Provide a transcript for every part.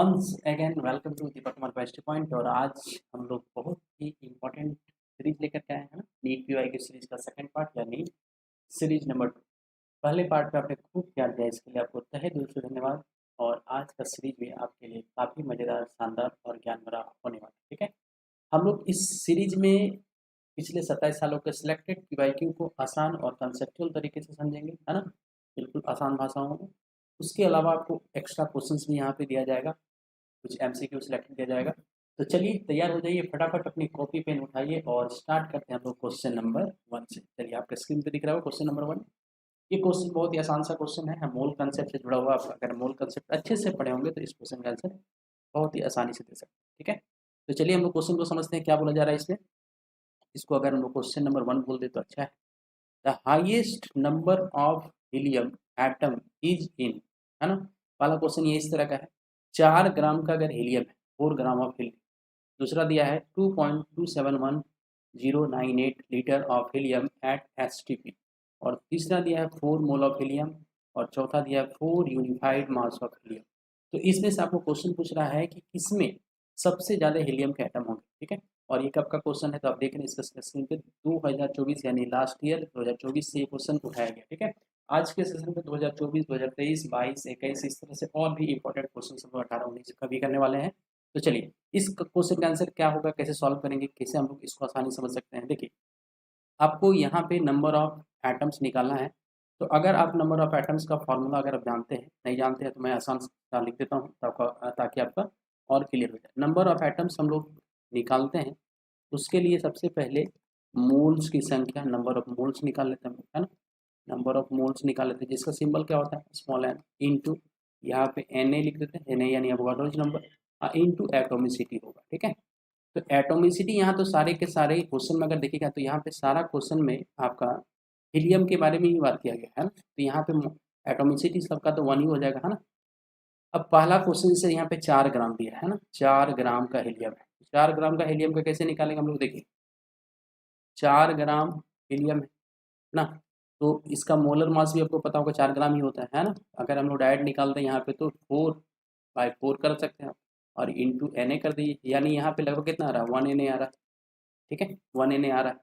Once again welcome to Deepak Kumar best point. और आज हम लोग बहुत ही इम्पोर्टेंट सीरीज लेकर के आए हैं ना, नीट पीवाई की सीरीज का सेकंड पार्ट यानी सीरीज नंबर 2। पहले पार्ट पे आपने खूब प्यार दिया, इसके लिए आपको तहे दिल से धन्यवाद। और आज का सीरीज भी आपके लिए काफ़ी मज़ेदार, शानदार और ज्ञान भरा होने वाला है। ठीक है, हम लोग इस सीरीज में पिछले 27 सालों के सिलेक्टेड पीवाईक्यू को आसान और कंसेप्चुअल तरीके से समझेंगे, है ना, बिल्कुल आसान भाषाओं में। उसके अलावा आपको एक्स्ट्रा क्वेश्चंस भी यहाँ पे दिया जाएगा, कुछ एमसीक्यू सिलेक्ट किया जाएगा। तो चलिए तैयार हो जाइए, फटाफट अपनी कॉपी पेन उठाइए और स्टार्ट करते हैं हम लोग क्वेश्चन नंबर 1 से। चलिए आपके स्क्रीन पे दिख रहा होगा क्वेश्चन नंबर 1। ये क्वेश्चन बहुत ही आसान सा क्वेश्चन है, मूल कंसेप्ट से जुड़ा हुआ। आप अगर मूल कंसेप्ट अच्छे से पढ़े होंगे तो इस क्वेश्चन का आंसर बहुत ही आसानी से दे सकते हैं। ठीक है, तो चलिए हम लोग क्वेश्चन को समझते हैं क्या बोला जा रहा है इसमें। इसको अगर हम लोग क्वेश्चन नंबर 1 बोल दे तो अच्छा है। The highest number of helium atom is in, है ना। पहला क्वेश्चन ये इस तरह का है, 4 ग्राम का अगर हीलियम है, 4 ग्राम ऑफ हीलियम। दूसरा दिया है 2.271098 litre of helium at STP. और तीसरा दिया है 4 मोल ऑफ हीलियम। और चौथा दिया है 4 यूनिफाइड मास ऑफ हीलियम। तो इसमें से आपको क्वेश्चन पूछ रहा है कि किसमें सबसे ज़्यादा हीलियम के एटम होंगे। ठीक है, और ये कब का क्वेश्चन है तो आप देख रहे हैं इसका स्क्रीन पे 2024 यानी लास्ट ईयर 2024 से ये क्वेश्चन उठाया गया। ठीक है, आज के सेशन पे 2024, 2023, 22, 21 इस तरह से और भी इंपॉर्टेंट क्वेश्चन हम 18, 19 का भी करने वाले हैं। तो चलिए इस क्वेश्चन का आंसर क्या होगा, कैसे सॉल्व करेंगे, कैसे हम लोग इसको आसानी समझ सकते हैं। देखिए आपको यहाँ पे नंबर ऑफ एटम्स निकालना है। तो अगर आप नंबर ऑफ एटम्स का फॉर्मूला अगर आप जानते हैं, नहीं जानते हैं तो मैं आसान सा लिख देता हूँ ताकि आपका और क्लियर हो जाए। नंबर ऑफ एटम्स हम लोग निकालते हैं, उसके लिए सबसे पहले मोल्स की संख्या, नंबर ऑफ मोल्स निकाल लेते हैं हम लोग, है ना। नंबर ऑफ मोल्स निकाल लेते हैं जिसका सिंबल क्या होता है, स्मॉल एन, इंटू यहाँ पे एन ए लिख देते हैं, एन ए यानी अवोगाड्रोस नंबर, इंटू एटोमिसिटी होगा। ठीक है, तो एटोमिसिटी यहाँ तो सारे के सारे क्वेश्चन में अगर देखिएगा तो यहाँ पे सारा क्वेश्चन में आपका हीलियम के बारे में ही बात किया गया है ना। तो यहाँ पे एटोमिसिटी सबका तो 1 ही हो जाएगा, है ना। अब पहला क्वेश्चन से यहाँ पे 4 ग्राम दिया है ना, 4 ग्राम का हीलियम है। 4 ग्राम का हीलियम का कैसे निकालेंगे हम लोग, देखिए 4 ग्राम हीलियम है ना। तो इसका मोलर मास भी आपको पता होगा 4 ग्राम ही होता है ना। अगर हम लोग डायरेक्ट निकालते हैं यहाँ पे तो 4/4 कर सकते हैं आप, और इंटू एन ए कर दीजिए, यानी यहाँ पे लगभग कितना आ रहा है, 1 Na आ रहा है। ठीक है, 1 Na आ रहा है,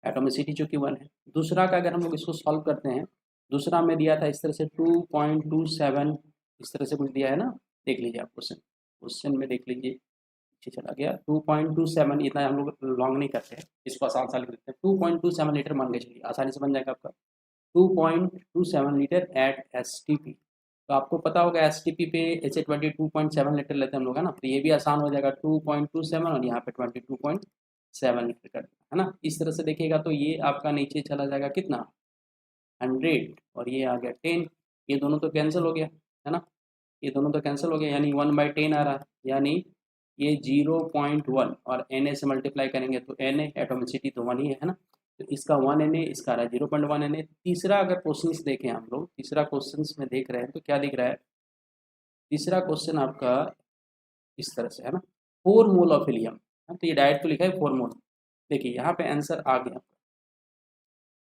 एटोमिसिटी चूंकि 1 है। दूसरा का अगर हम लोग इसको सॉल्व करते हैं, दूसरा में दिया था इस तरह से 2.27, इस तरह से कुछ दिया है ना। देख लीजिए आप क्वेश्चन, क्वेश्चन में देख लीजिए, पीछे चला गया। 2.27 इतना हम लोग लॉन्ग नहीं करते हैं, इसको आसान सा लिख देते हैं। 2.27 लीटर मान के चलिए, आसानी से बन जाएगा आपका 2.27 litre at S T P. तो आपको पता होगा एस टी पी पे HA20 2.7 लीटर लेते हैं हम लोग, है ना। तो ये भी आसान हो जाएगा 2.27 और यहाँ पे 22.7 लीटर कर देना, है ना। इस तरह से देखिएगा तो ये आपका नीचे चला जाएगा कितना, 100, और ये आ गया 10। ये दोनों तो कैंसिल हो गया, है ना। ये दोनों तो कैंसिल हो गया, यानी 1/10 आ रहा है, यानी ये 0.1, और Na से मल्टीप्लाई करेंगे तो Na एटोमिसिटी तो 1 ही है ना। तो इसका 1 Na, इसका आ रहा है 0.1 Na। तीसरा अगर क्वेश्चन देखें हम लोग, तीसरा क्वेश्चन में देख रहे हैं तो क्या दिख रहा है, तीसरा क्वेश्चन आपका इस तरह से है ना, 4 मोल ऑफ हीलियम। तो ये डायरेक्ट तो लिखा है 4 मोल। देखिए यहाँ पे आंसर आ गया,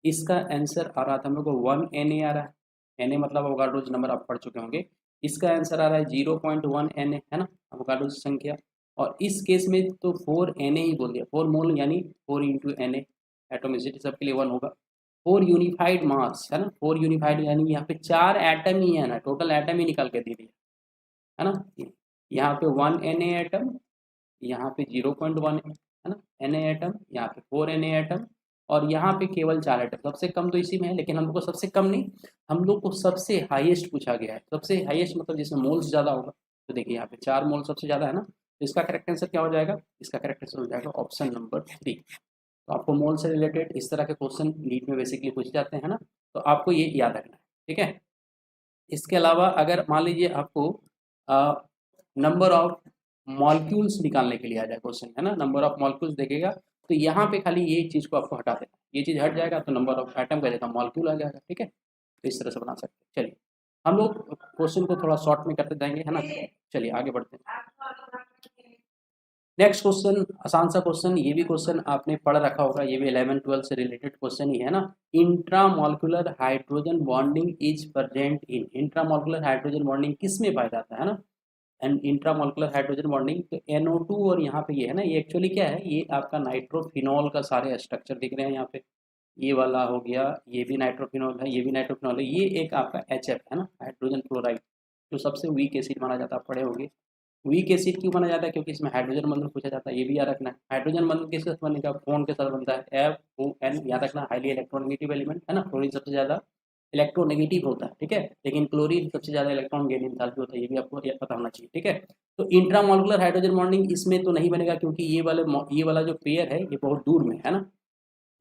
इसका आंसर आ रहा था हम लोग को 1 Na आ रहा है। Na मतलब अवोगाड्रोस नंबर आप पढ़ चुके होंगे। इसका आंसर आ रहा है 0.1 Na, है ना, अवोगाड्रोस संख्या। और इस केस में तो 4 Na ही बोल दिया, 4 मोल यानी 4 × Na, एटोमिसिटी सबके लिए 1 होगा। 4 यूनिफाइड मास, है ना, 4 यूनिफाइड यानी यहाँ पे 4 एटम ही है ना, टोटल एटम ही निकाल के दे दिया, है ना। यहाँ पे 1 Na एटम, यहाँ पे 0.1 है ना Na एटम, यहाँ पे 4 Na एटम, और यहाँ पे केवल 4 एटम। सबसे कम तो इसी में है, लेकिन हम लोग को सबसे कम नहीं, हम लोग को सबसे हाईएस्ट पूछा गया है। सबसे हाईएस्ट मतलब जिसमें मोल्स ज़्यादा होगा। तो देखिए यहाँ पे 4 मोल सबसे ज़्यादा है ना। तो इसका करेक्ट आंसर क्या हो जाएगा, इसका करेक्ट आंसर हो जाएगा ऑप्शन नंबर 3। तो आपको मोल से रिलेटेड इस तरह के क्वेश्चन नीट में बेसिकली पूछे जाते हैं ना, तो आपको ये याद रखना है। ठीक है, इसके अलावा अगर मान लीजिए आपको नंबर ऑफ मॉलिक्यूल्स निकालने के लिए आ जाए क्वेश्चन, है ना, नंबर ऑफ मॉलिक्यूल्स देखेगा तो यहाँ पे खाली ये चीज़ को आपको हटा देना, ये चीज़ हट जाएगा तो नंबर ऑफ एटम का जगह मॉलिक्यूल आ जाएगा। ठीक है, तो इस तरह से बना सकते हैं। चलिए हम लोग क्वेश्चन को थोड़ा शॉर्ट में करते जाएंगे, है ना। चलिए आगे बढ़ते हैं। नेक्स्ट क्वेश्चन आसान सा क्वेश्चन, ये भी क्वेश्चन आपने पढ़ रखा होगा, ये भी 11-12 से रिलेटेड क्वेश्चन ही है ना। Intramolecular hydrogen bonding is present in, intramolecular hydrogen bonding किस में पाया जाता है ना। एंड इंट्रामोलिकुलर हाइड्रोजन बॉन्डिंग, तो NO2 और यहाँ पे ये है ना, ये एक्चुअली क्या है, ये आपका नाइट्रोफिनॉल का सारे स्ट्रक्चर दिख रहे हैं यहाँ पे। ये वाला हो गया, ये भी नाइट्रोफिनॉल है, ये भी नाइट्रोफिनॉल है, ये एक आपका HF है ना, हाइड्रोजन क्लोराइड, जो सबसे वीक एसिड माना जाता है, पढ़े होंगे। वीक एसिड क्यों माना जाता है, क्योंकि इसमें हाइड्रोजन बंधन पूछा जाता है, ये भी याद रखना है। हाइड्रोजन बंधन किसके साथ बनेगा, फोन के साथ बनता है, FON, याद रखना, हाईली इलेक्ट्रोनेगेटिव एलिमेंट है ना, फ्लोरीन सबसे ज़्यादा इलेक्ट्रोनेगेटिव होता है, ठीक है, लेकिन क्लोरीन सबसे ज़्यादा इलेक्ट्रॉन गेन एंथैल्पी होता है, ये भी आपको पता होना चाहिए, ठीक है। तो इंट्रामोलिकुलर हाइड्रोजन बॉन्डिंग इसमें तो नहीं बनेगा, क्योंकि ये वाला जो पेयर है ये बहुत दूर में है ना,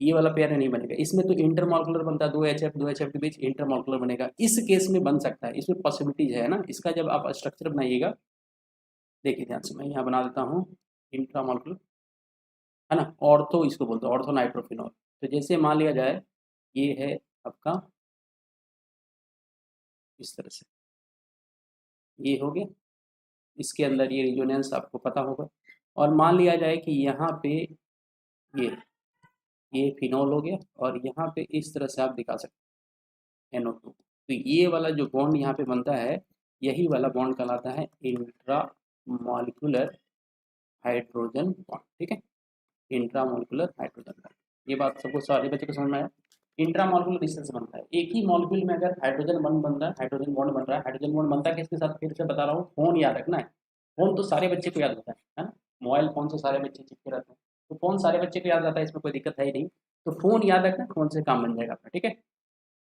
ये वाला पेयर नहीं बनेगा। इसमें तो इंटरमोलिकुलर बनता है, दो एच एफ के बीच इंटरमोलिकुलर बनेगा, इस केस में बन सकता है, इसमें पॉसिबिलिटीज है ना। इसका जब आप स्ट्रक्चर बनाइएगा, देखिए ध्यान से, मैं यहाँ बना देता हूँ इंट्रामोलिकुलर, है ना, ऑर्थो इसको बोलते हैं, ऑर्थो नाइट्रोफिनॉल। तो जैसे मान लिया जाए ये है आपका इस तरह से, ये हो गया, इसके अंदर ये रिजोनेंस आपको पता होगा, और मान लिया जाए कि यहाँ पे ये ये फिनॉल हो गया, और यहाँ पे इस तरह से आप दिखा सकते हैं NO2। तो ये वाला जो बॉन्ड यहाँ पे बनता है, यही वाला बॉन्ड कहलाता है इंट्रा मॉलिकुलर हाइड्रोजन बॉन्ड, ठीक है, इंट्रामोलिकुलर हाइड्रोजन बॉन्ड। ये बात सबको, सारे बच्चे को समझ में आया। इंट्रामोलिकुलर डिस्टेंस बनता है, एक ही मॉलिक्यूल में अगर हाइड्रोजन बॉन्ड बन रहा है, हाइड्रोजन बॉन्ड बन रहा है, हाइड्रोजन बॉन्ड बनता है किसके साथ, फिर से बता रहा हूँ, फोन याद रखना है। फोन तो सारे बच्चे को याद होता है ना, मोबाइल फोन से सारे बच्चे चिपके रहते हैं, तो फोन सारे बच्चे को याद आता है, इसमें कोई दिक्कत है ही नहीं। तो फोन याद रखना, फोन से काम बन जाएगा आपका, ठीक है।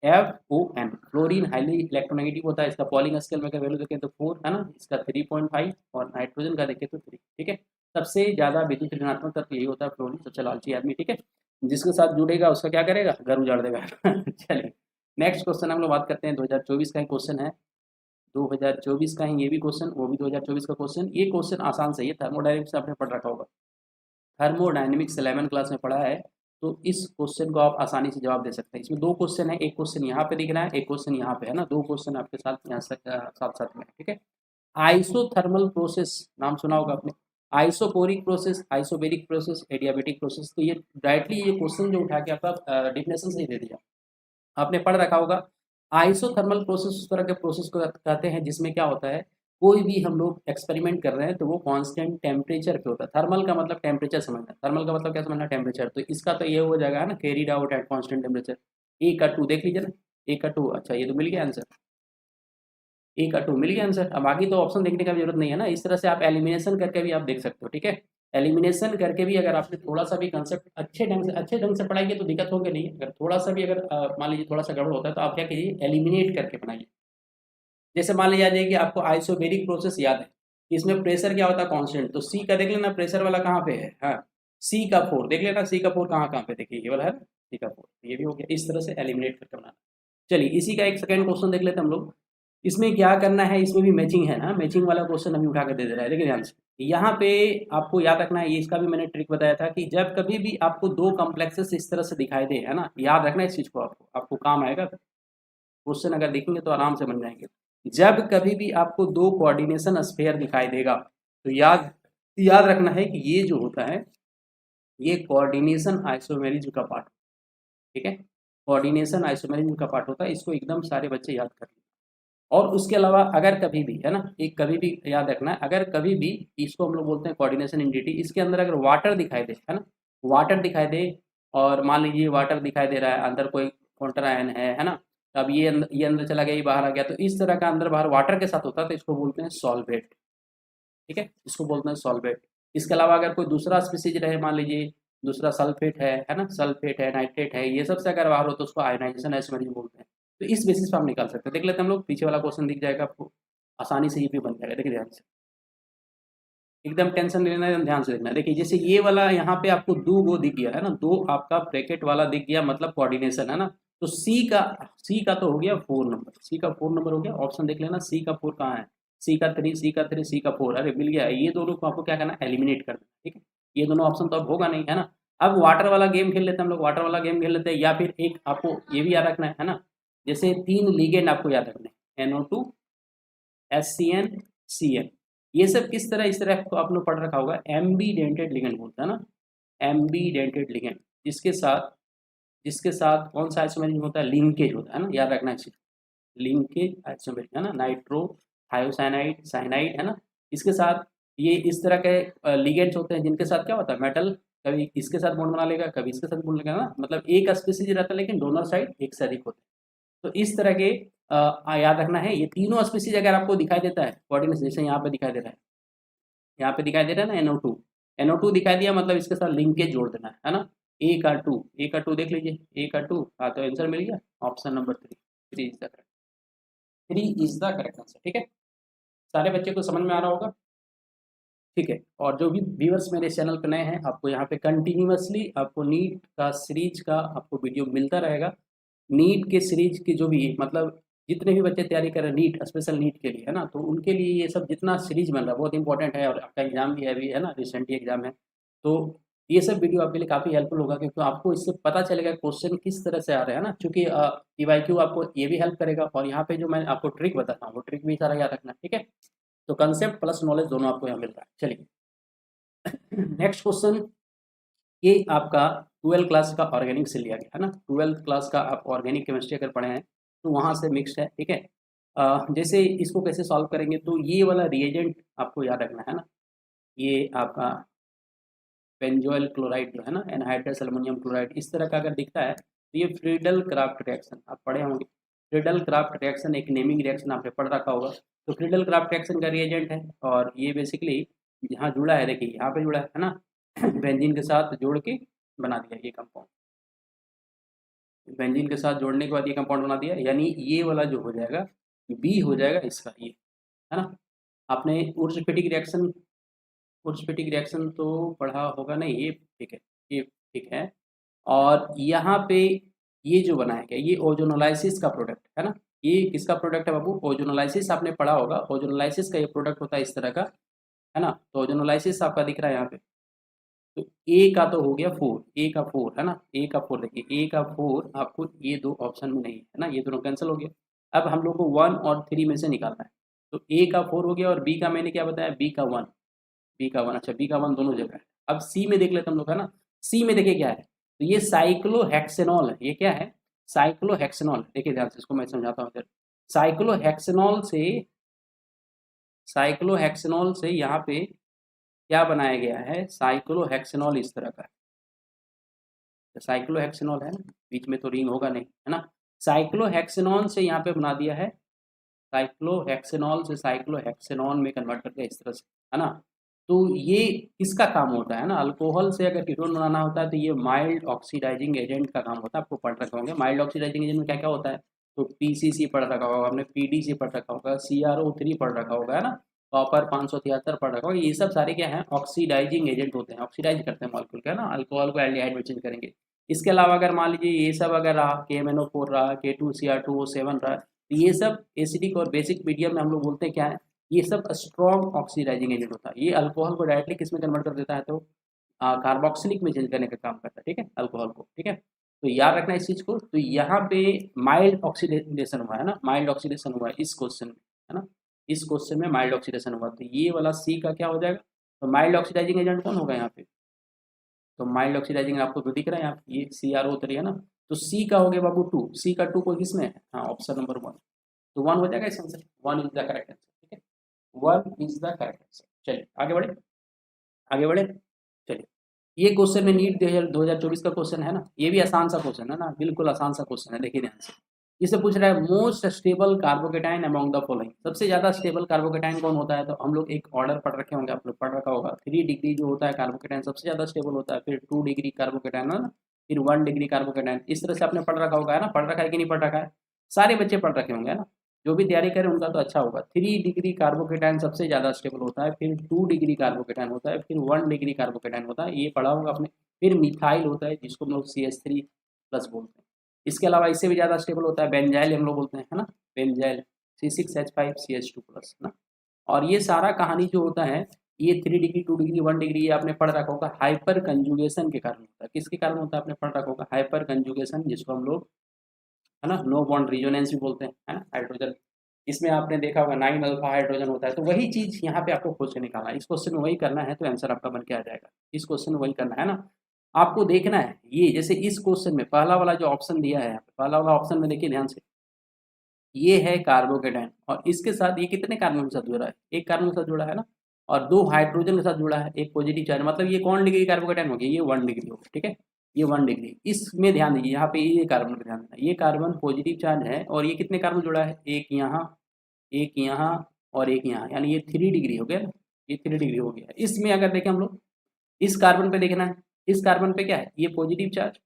FON, फ्लोरीन हाईली इलेक्ट्रोनेगेटिव होता है, इसका पॉलिंग स्केल में अगर वैल्यू देखें तो 4 है ना, इसका 3.5, और नाइट्रोजन का देखें तो 3, ठीक है। सबसे ज़्यादा विद्युत ऋणात्मक तत्व यही होता है फ्लोरीन, सबसे लालची आदमी, ठीक है, जिसके साथ जुड़ेगा उसका क्या करेगा, घर उजाड़ देगा। चलिए नेक्स्ट क्वेश्चन हम लोग बात करते हैं, 2024 का ही क्वेश्चन है, 2024 का ही ये भी क्वेश्चन, वो भी 2024 का क्वेश्चन। ये क्वेश्चन आसान सही है, थर्मोडायनेमिक्स आपने पढ़ रखा होगा, थर्मोडायनेमिक्स 11 क्लास में पढ़ा है, तो इस क्वेश्चन को आप आसानी से जवाब दे सकते हैं। इसमें दो क्वेश्चन है, एक क्वेश्चन यहाँ पे दिख रहा है, एक क्वेश्चन यहाँ पे है ना, दो क्वेश्चन आपके साथ यहाँ साथ साथ में, ठीक है। आइसोथर्मल प्रोसेस नाम सुना होगा आपने, isochoric process, isobaric process, adiabatic process. तो ये डायरेक्टली ये क्वेश्चन जो उठा के आपका डिफिनेशन से ही दे दिया, आपने पढ़ रखा होगा। आइसोथर्मल प्रोसेस उस तरह के प्रोसेस को कहते हैं जिसमें क्या होता है, कोई भी हम लोग एक्सपेरिमेंट कर रहे हैं तो वो कांस्टेंट टेम्परेचर पे होता है। थर्मल का मतलब टेम्परेचर समझना, थर्मल का मतलब क्या समझना, टेम्परेचर। तो इसका तो ये हो जाएगा ना, carried out at constant temperature. A का टू देख लीजिए ना, ए का टू, अच्छा ये तो मिल गया आंसर, ए का टू मिल गया आंसर। अब आगे तो ऑप्शन देखने का जरूरत नहीं है ना, इस तरह से आप एलिमिनेशन करके भी आप देख सकते हो, ठीक है। एलिमिनेशन करके भी अगर आपने थोड़ा सा भी कंसेप्ट अच्छे ढंग से पढ़ाएंगे तो दिक्कत होगी नहीं, अगर थोड़ा सा भी, अगर मान लीजिए थोड़ा सा गड़बड़ होता है तो आप क्या कीजिए, एलिमिनेट करके बनाइए। जैसे मान लिया जाए कि आपको आइसोबेरिक प्रोसेस याद है, इसमें प्रेशर क्या होता है, कांस्टेंट, तो सी का देख लेना, प्रेशर वाला कहाँ पे है, हाँ, सी का 4 देख लेना, सी का 4 कहाँ कहाँ पे, देखिए ये वाला है सी का 4, ये भी हो गया। इस तरह से एलिमिनेट करके बनाना। चलिए इसी का एक सेकंड क्वेश्चन देख लेते हैं हम लोग। इसमें क्या करना है, इसमें भी मैचिंग है ना, मैचिंग वाला क्वेश्चन अभी उठा कर दे दे रहा है, लेकिन ध्यान से यहाँ पे आपको याद रखना है, ये इसका भी मैंने ट्रिक बताया था कि जब कभी भी आपको दो कॉम्प्लेक्सेस इस तरह से दिखाई दे, है ना, याद रखना इस चीज को, आपको काम आएगा क्वेश्चन, अगर देखेंगे तो आराम से बन जाएंगे। जब कभी भी आपको दो कोऑर्डिनेशन स्फीयर दिखाई देगा तो याद रखना है कि ये जो होता है ये कोऑर्डिनेशन आइसोमेरिज्म का पार्ट, ठीक है, कोऑर्डिनेशन आइसोमेरिज्म का पार्ट होता है, इसको एकदम सारे बच्चे याद कर लें। और उसके अलावा अगर कभी भी, है ना, एक कभी भी याद रखना है, अगर कभी भी, इसको हम लोग बोलते हैं कोऑर्डिनेशन इंडिटी, इसके अंदर अगर वाटर दिखाई दे, है ना, वाटर दिखाई दे, और मान लीजिए वाटर दिखाई दे रहा है, अंदर कोई काउंटर आयन है ना, अब ये अंदर चला गया, ये बाहर आ गया, तो इस तरह का अंदर बाहर वाटर के साथ होता है, तो इसको बोलते हैं सॉल्वेट, ठीक है, इसको बोलते हैं सॉल्वेट। इसके अलावा अगर कोई दूसरा स्पीसीज रहे, मान लीजिए दूसरा सल्फेट है ना, सल्फेट है, नाइट्रेट है, ये सबसे अगर बाहर हो तो उसको आयोनाइजेशन आइसोमेरिज्म बोलते हैं। तो इस बेसिस पर हम निकाल सकते हैं, देख लेते हैं हम लोग, पीछे वाला क्वेश्चन दिख जाएगा आपको, आसानी से ये भी बन जाएगा, देखिए ध्यान से, एकदम टेंशन लेना है, एकदम ध्यान से देखना है। देखिए जैसे ये वाला यहाँ पे आपको दो गो दिख गया है ना, दो आपका ब्रैकेट वाला दिख गया, मतलब कोऑर्डिनेशन है ना, तो सी का तो हो गया 4 नंबर, सी का 4 नंबर हो गया, ऑप्शन देख लेना, सी का 4 कहाँ है, सी का 3, सी का 3, सी का 4, अरे मिल गया। ये दोनों को आपको क्या करना है, एलिमिनेट करना, ठीक है, ये दोनों ऑप्शन तो अब होगा नहीं, है ना। अब वाटर वाला गेम खेल लेते हैं हम लोग, वाटर वाला गेम खेल लेते हैं, या फिर एक आपको ये भी याद रखना है ना, जैसे 3 लिगेंड आपको याद रखने हैं, NO2, SCN, CN, ये सब किस तरह, इस तरह को आपने पढ़ रखा होगा, एम्बीडेंटेड लिगेंड बोलता है ना, एम्बीडेंटेड लिगेंड, जिसके साथ कौन सा आइसोमेरिज्म होता है, लिंकेज होता है ना, याद रखना है, लिंकेज आइसोमेरिज्म है ना, नाइट्रो थायोसाइनाइड, साइनाइड, है ना, इसके साथ ये इस तरह के लिगेंड्स होते हैं जिनके साथ क्या होता है, मेटल कभी इसके साथ बॉन्ड बना लेगा, कभी इसके साथ बॉन्ड लेगा ना, मतलब एक स्पीसीज रहता है लेकिन डोनर साइड एक से अधिक होते हैं। तो इस तरह के याद रखना है, ये तीनों स्पीसीज अगर आपको दिखाई देता है कोऑर्डिनेशन, जैसे यहाँ पे दिखाई दे रहा है, यहाँ पे दिखाई दे रहा है ना NO2 दिखाई दिया, मतलब इसके साथ लिंकेज जोड़ देना है ना। ए का टू देख लीजिए, ए का टू, हाँ तो आंसर मिल गया option number 3 is the correct, 3 is the correct answer. ठीक है, सारे बच्चे को समझ में आ रहा होगा। ठीक है, और जो भी व्यूअर्स मेरे चैनल पर नए हैं, आपको यहाँ पे कंटिन्यूअसली आपको नीट का सीरीज का आपको वीडियो मिलता रहेगा। नीट के सीरीज की जो भी मतलब जितने भी बच्चे तैयारी कर रहे हैं नीट, स्पेशल नीट के लिए है ना, तो उनके लिए ये सब जितना सीरीज बन रहा है बहुत इंपॉर्टेंट है, और आपका एग्जाम भी है अभी है ना, रिसेंटली एग्जाम है। तो ये सब वीडियो आपके लिए काफ़ी हेल्पफुल होगा, क्योंकि आपको इससे पता चलेगा क्वेश्चन किस तरह से आ रहे हैं ना, क्योंकि PYQ आपको ये भी हेल्प करेगा, और यहाँ पे जो मैं आपको ट्रिक बताता हूँ वो ट्रिक भी सारा याद रखना। ठीक है, तो कंसेप्ट प्लस नॉलेज दोनों आपको यहाँ मिल रहा है। चलिए नेक्स्ट क्वेश्चन, ये आपका 12th क्लास का ऑर्गेनिक से लिया गया है ना। 12th क्लास का आप ऑर्गेनिक केमिस्ट्री अगर पढ़े हैं तो वहाँ से मिक्स्ड है। ठीक है, जैसे इसको कैसे सॉल्व करेंगे, तो ये वाला रिएजेंट आपको याद रखना है ना, ये आपका बेंजोइल क्लोराइड जो है ना, एनहाइड्रस एल्युमिनियम क्लोराइड, इस तरह का अगर दिखता है तो ये फ्रीडल क्राफ्ट रिएक्शन आप पढ़े होंगे। फ्रीडल क्राफ्ट रिएक्शन एक नेमिंग रिएक्शन आपने पढ़ रखा होगा। तो फ्रीडल क्राफ्ट रिएक्शन का रिएजेंट है, और ये बेसिकली यहाँ जुड़ा है, देखिए यहाँ पे जुड़ा है ना बेंजीन के साथ जोड़ के बना दिया ये कंपाउंड, बेंजीन के साथ जोड़ने के बाद ये कंपाउंड बना दिया, यानी ये वाला जो हो जाएगा बी हो जाएगा इसका, ये है ना। आपने उर्सफिटिक रिएक्शन तो पढ़ा होगा नहीं, ये ठीक है, ये ठीक है। और यहाँ पे ये जो बनाया गया ये ओजोनोलाइसिस का प्रोडक्ट है ना, ये किसका प्रोडक्ट है बाबू, ओजोनोलाइसिस आपने पढ़ा होगा, ओजोनोलाइसिस का ये प्रोडक्ट होता है इस तरह का, है ना। तो ओजोनोलाइसिस आपका दिख रहा है यहाँ पे, तो ए का तो हो गया 4, ए का 4 है ना, ए का 4 देखिए, ए का 4 आपको ये दो ऑप्शन में नहीं है ना, ये दोनों कैंसिल हो गया। अब हम लोग को 1 और 3 में से निकालना है, तो ए का 4 हो गया, और बी का मैंने क्या बताया, बी का वन, अच्छा बी का 1 दोनों जगह है। अब सी में देख लेते हम लोग है ना, सी में देखिए क्या है, तो ये साइक्लोहेक्सेनॉल है, ये क्या है, साइक्लोहेक्सेनॉल। देखिए ध्यान से, इसको मैं समझाता हूँ इधर। साइक्लोहेक्सेनॉल से यहाँ पे क्या बनाया गया है, साइक्लोहेक्सेनॉल इस तरह का है, साइक्लोहेक्सेनॉल है ना, बीच में तो रिंग होगा नहीं है ना। साइक्लोहेक्सेनॉल से यहाँ पे बना दिया है, साइक्लोहेक्सेनॉल से साइक्लोहेक्सेनॉन में कन्वर्ट करके इस तरह से, है ना। तो ये किसका काम होता है ना, अल्कोहल से अगर कीटोन बनाना होता है तो ये माइल्ड ऑक्सीडाइजिंग एजेंट का काम होता है, आपको पढ़ रखे होंगे माइल्ड ऑक्सीडाइजिंग एजेंट में क्या क्या होता है। तो PCC पढ़ रखा होगा आपने, PDC पढ़ रखा होगा, CrO3 पढ़ रखा होगा, है ना। कॉपर 573 पढ़ रखा होगा, ये सब सारे क्या है, ऑक्सीडाइजिंग एजेंट होते हैं, ऑक्सीडाइज करते हैं मॉलिक्यूल का ना, अल्कोहल को एल्डिहाइड में चेंज करेंगे। इसके अलावा अगर मान लीजिए ये सब अगर रहा, KMNO4 रहा, K2Cr2O7 रहा, तो ये सब एसिडिक और बेसिक मीडियम में हम लोग बोलते हैं क्या है, ये सब स्ट्रॉन्ग ऑक्सीडाइजिंग एजेंट होता है। ये अल्कोहल को डायरेक्टली किस में कन्वर्ट कर देता है, तो कार्बोक्सिलिक में चेंज करने का काम करता है। ठीक है, अल्कोहल को, ठीक है, तो याद रखना इस चीज़ को। तो यहाँ पे माइल्ड ऑक्सीडेशन हुआ है ना, माइल्ड ऑक्सीडेशन हुआ है इस क्वेश्चन में, है ना, इस क्वेश्चन में माइल्ड ऑक्सीडेशन हुआ, तो ये वाला सी का क्या हो जाएगा, तो माइल्ड ऑक्सीडाइजिंग एजेंट कौन होगा यहाँ पे, तो माइल्ड ऑक्सीडाइजिंग आपको तो दिख रहा है यहाँ पे, ये CrO3 है ना, तो सी का हो गया बाबू 2, सी का 2 को किसमें है, हाँ ऑप्शन नंबर 1, तो 1 हो जाएगा इस answer, 1 is the correct answer. ठीक है, 1 इज द करेक्ट आंसर। चलिए आगे बढ़े, आगे बढ़े। चलिए, ये क्वेश्चन में नीट 2024 का क्वेश्चन है ना, ये भी आसान सा क्वेश्चन है ना, बिल्कुल आसान सा क्वेश्चन है, देखिए ध्यान से। इसे पूछ रहा है most stable carbocation among the following, सबसे ज्यादा स्टेबल कार्बोकेटाइन कौन होता है, तो हम लोग एक ऑर्डर पढ़ रखे होंगे, आप लोग पढ़ रखा होगा, 3 डिग्री जो होता है कार्बोकेटाइन सबसे ज्यादा स्टेबल होता है, फिर 2 डिग्री कार्बोकेटाइन है ना, फिर 1 डिग्री कार्बोकेटाइन, इस तरह से आपने पढ़ रखा होगा, है ना, पढ़ रखा है कि नहीं पढ़ रखा है, सारे बच्चे पढ़ रखे होंगे, है ना। जो भी तैयारी करें उनका तो अच्छा होगा। 3 डिग्री कार्बोकेटाइन सबसे ज़्यादा स्टेबल होता है, फिर 2 डिग्री कार्बोकेटाइन होता है, फिर 1 डिग्री कार्बोकेटाइन होता है, ये पढ़ा होगा आपने। फिर मिथाइल होता है जिसको हम लोग CH3+ बोलते हैं। इसके अलावा इससे भी ज़्यादा स्टेबल होता है बेंजाइल, हम लोग बोलते हैं, है ना, बेंजाइल C6H5CH2+ है ना। और ये सारा कहानी जो होता है, ये 3 डिग्री 2 डिग्री 1 डिग्री, ये आपने पढ़ रखा होगा हाइपर कंजुगेशन के कारण होता है। किसके कारण होता है, आपने पढ़ रखा होगा हाइपर कंजुगेशन, जिसको हम लोग है ना नो बॉन्ड रिजोनेंस भी बोलते हैं, है ना, हाइड्रोजन। इसमें आपने देखा होगा 9 अल्फा हाइड्रोजन होता है, तो वही चीज़ यहाँ पे आपको खोज के निकालना है, इस क्वेश्चन में वही करना है, तो आंसर आपका बन के आ जाएगा, इस क्वेश्चन में वही करना है ना। आपको देखना है ये, जैसे इस क्वेश्चन में पहला वाला जो ऑप्शन दिया है, पहला वाला ऑप्शन में देखिए ध्यान से, ये है कार्बोकेटाइन, और इसके साथ ये कितने कार्बन के साथ जुड़ा है, एक कार्बन के साथ जुड़ा है ना, और 2 हाइड्रोजन के साथ जुड़ा है, एक पॉजिटिव चार्ज, मतलब ये कौन डिग्री कार्बोकेटाइन हो गया, ये 1 डिग्री हो गया, ठीक है, ये 1 डिग्री। इसमें ध्यान दीजिए, यहाँ पे ये कार्बन पे ध्यान देना, ये कार्बन पॉजिटिव चार्ज है और ये कितने कार्बन जुड़ा है, एक यहाँ, एक यहाँ और एक यहाँ, यानी ये 3 डिग्री हो गया ना, ये 3 डिग्री हो गया। इसमें अगर देखें हम लोग, इस कार्बन पे देखना है, इस कार्बन पे क्या है, ये पॉजिटिव चार्ज,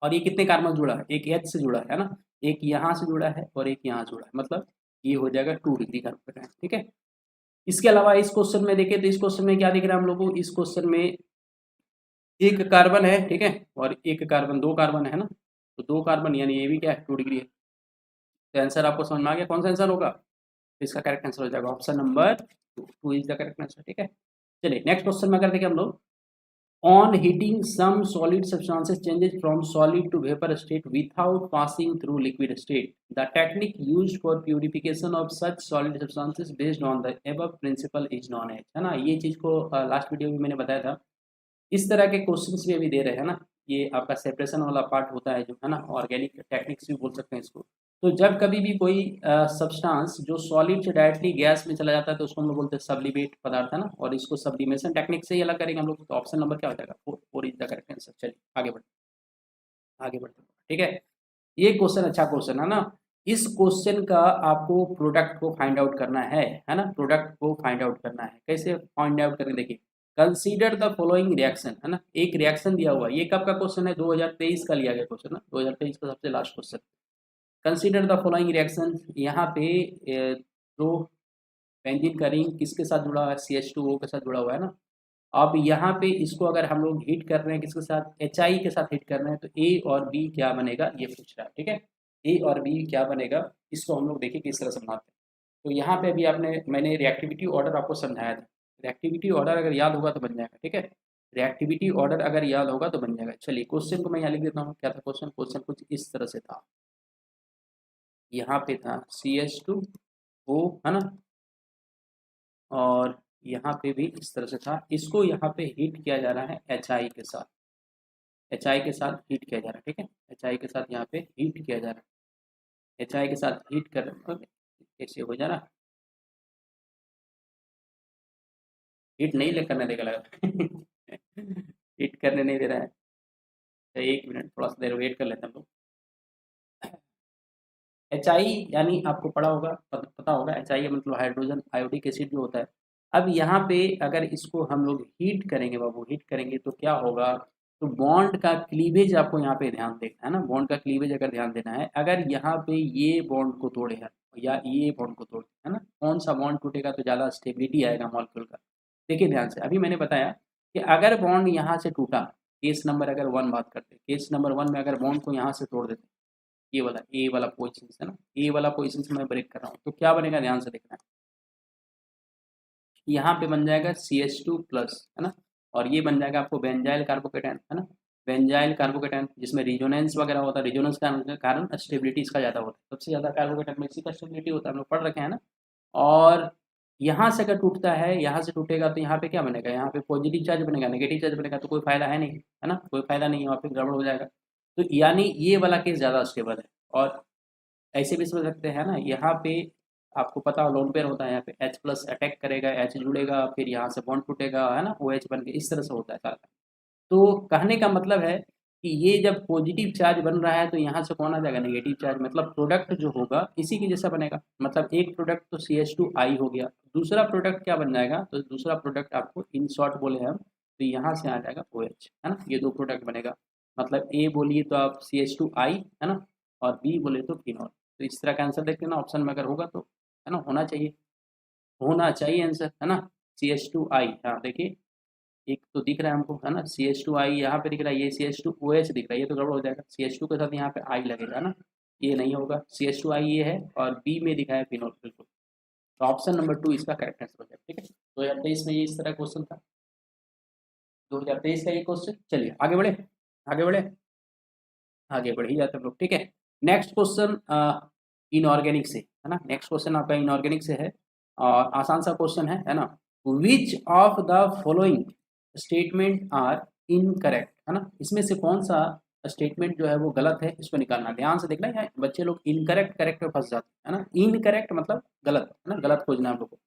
और ये कितने कार्बन जुड़ा है, एक एच से जुड़ा है ना, एक यहाँ से जुड़ा है और एक यहाँ जुड़ा है, मतलब ये हो जाएगा 2 डिग्री कार्बोकेटाइन, ठीक है। इसके अलावा इस क्वेश्चन में देखें तो इस क्वेश्चन में क्या दिख रहा है हम लोग को, इस क्वेश्चन में एक कार्बन है, ठीक है, और एक कार्बन, 2 कार्बन है ना, तो 2 कार्बन यानी ये भी क्या है, 2 डिग्री है। तो आंसर आपको समझ में आ गया, कौन सा आंसर होगा, तो इसका करेक्ट आंसर हो जाएगा option number 2 is the correct answer, ठीक है। चलिए नेक्स्ट क्वेश्चन में अगर देखें हम लोग, on heating some solid substances changes from solid to vapor state without passing through liquid state. The technique used for purification of such solid substances based on the above principle is known as, है ना, ये चीज़ को last video में मैंने बताया था। इस तरह के क्वेश्चंस भी अभी दे रहे हैं ना, ये आपका सेपरेशन वाला पार्ट होता है जो है ना, ऑर्गेनिक टेक्निक्स भी बोल सकते हैं इसको। तो जब कभी भी कोई सब्सटेंस जो सॉलिड से डायरेक्टली गैस में चला जाता है तो उसको हम लोग बोलते हैं सब्लिमेट पदार्थ, है ना, और इसको सब्लिमेशन टेक्निक से ही अलग करेंगे हम लोग। तो ऑप्शन नंबर क्या हो जाएगा, 4 इज द करेक्ट आंसर। चलिए आगे बढ़ते हैं, ठीक है। ये क्वेश्चन अच्छा क्वेश्चन है ना, इस क्वेश्चन का आपको प्रोडक्ट को फाइंड आउट करना है ना, प्रोडक्ट को फाइंड आउट करना है। कैसे फाइंड आउट करें, देखिए, कंसीडर द फॉलोइंग रिएक्शन, है ना, एक रिएक्शन दिया हुआ है, ये कब का क्वेश्चन है, 2023 का लिया गया क्वेश्चन है, 2023 का सबसे last question. Consider the following reaction, यहाँ पे दो बेंजीन का रिंग किसके साथ जुड़ा हुआ है, CH2O के साथ जुड़ा हुआ है ना। अब यहाँ पे इसको अगर हम लोग हीट कर रहे हैं किसके साथ, HI के साथ हीट कर रहे हैं, तो A और B क्या बनेगा, ये पूछ रहा है, ठीक है, A और B क्या बनेगा, इसको हम लोग देखिए किस तरह से बनाते हैं। तो यहाँ पे अभी मैंने रिएक्टिविटी ऑर्डर आपको समझाया था, रिएक्टिविटी ऑर्डर अगर याद होगा तो बन जाएगा, ठीक है, रिएक्टिविटी ऑर्डर अगर याद होगा तो बन जाएगा। चलिए क्वेश्चन को मैं यहाँ लिख देता हूँ, क्या था क्वेश्चन, क्वेश्चन कुछ इस तरह से था, यहाँ पे था CH2O, है ना, और यहाँ पे भी इस तरह से था, इसको यहाँ पे हीट किया जा रहा है HI के साथ, HI के साथ हीट किया जा रहा है, ठीक है, HI के साथ यहाँ पे हीट किया जा रहा है, HI के साथ हीट कर रहे हैं, कैसे हो जा रहा, हीट नहीं ले करने देगा लगा हीट करने नहीं दे रहा है, तो 1 मिनट थोड़ा सा देर वेट कर लेते हैं हम लोग। HI यानी आपको पढ़ा होगा, पता होगा, HI मतलब हाइड्रोजन आयोडिक एसिड जो होता है। अब यहाँ पे अगर इसको हम लोग हीट करेंगे बाबू, हीट करेंगे तो क्या होगा, तो बॉन्ड का क्लीवेज आपको यहाँ पे ध्यान देखना है ना, बॉन्ड का क्लीवेज अगर ध्यान देना है, अगर यहाँ पे ये बॉन्ड को तोड़े है या ये बॉन्ड को तोड़े, है ना, कौन सा बॉन्ड टूटेगा तो ज़्यादा स्टेबिलिटी आएगा मॉलिक्यूल का। देखिए ध्यान से, अभी मैंने बताया कि अगर बॉन्ड यहाँ से टूटा, केस नंबर अगर 1 बात करते, केस नंबर 1 में अगर बॉन्ड को यहाँ से तोड़ देते, ये वाला ए वाला पोजीशन है ना, ए वाला पोजीशन से मैं ब्रेक कर रहा हूँ, तो क्या बनेगा, ध्यान से देखना है, यहाँ पे बन जाएगा CH2 प्लस, है ना, और ये बन जाएगा आपको बेंजाइल कार्बोकेटाइन, है ना, बेंजाइल कार्बोकेटाइन जिसमें रिजोनेंस वगैरह होता है, रिजोनेंस के कारण स्टेबिलिटी इसका ज़्यादा होता है, सबसे ज़्यादा कार्बोकेटाइन में इसी का स्टेबिलिटी होता है, हम लोग पढ़ रखे हैं ना। और यहाँ से अगर टूटता है, यहाँ से टूटेगा तो यहाँ पे क्या बनेगा, यहाँ पे पॉजिटिव चार्ज बनेगा, नेगेटिव चार्ज बनेगा, तो कोई फायदा है नहीं, है ना, कोई फायदा नहीं है, वहाँ पे गड़बड़ हो जाएगा। तो यानी ये वाला केस ज़्यादा स्टेबल है। और ऐसे भी समझ सकते हैं ना, यहाँ पे आपको पता हो लोन पेयर होता है, यहाँ पे H प्लस अटैक करेगा, H जुड़ेगा, फिर यहाँ से बॉन्ड टूटेगा, है ना, OH बन के इस तरह से होता है सारा। तो कहने का मतलब है कि ये जब पॉजिटिव चार्ज बन रहा है तो यहाँ से कौन आ जाएगा, नेगेटिव चार्ज, मतलब प्रोडक्ट जो होगा इसी की जैसा बनेगा। मतलब एक प्रोडक्ट तो CH2I हो गया, दूसरा प्रोडक्ट क्या बन जाएगा, तो दूसरा प्रोडक्ट आपको इन शॉर्ट बोले हम तो यहाँ से आ जाएगा OH, है ना, ये 2 प्रोडक्ट बनेगा। मतलब ए बोलिए तो आप CH2I, है ना, और बी बोले तो फिनॉल। तो इस तरह का आंसर देखते ना, ऑप्शन में अगर होगा तो, है ना, होना चाहिए आंसर, है ना, CH2I। हाँ देखिए, एक तो दिख रहा है हमको, है ना, CH2I यहाँ पे दिख रहा है, ये CH2OH दिख रहा है, ये तो गड़बड़ हो जाएगा, CH2 के साथ यहाँ पे I लगेगा ना, ये नहीं होगा, CH2I ये है और बी में दिखा है फिनॉल, बिल्कुल। तो ऑप्शन नंबर 2 इसका करेक्ट आंसर हो जाएगा, ठीक है। 2023 में ये इस तरह क्वेश्चन था, 2023 का ये क्वेश्चन। चलिए आगे बढ़े, आगे बढ़े, आगे बढ़ ही जाते हैं लोग, ठीक है। नेक्स्ट क्वेश्चन इनऑर्गेनिक से, है ना, नेक्स्ट क्वेश्चन आपका इनऑर्गेनिक से है और आसान सा क्वेश्चन है ना। Which of the following statement are incorrect, है ना, इसमें से कौन सा स्टेटमेंट जो है वो गलत है, इसको निकालना, ध्यान से देखना है। बच्चे लोग इनकरेक्ट करेक्ट में फंस जाते हैं, है ना, इनकरेक्ट मतलब गलत, है ना, गलत खोजना है हम लोग को।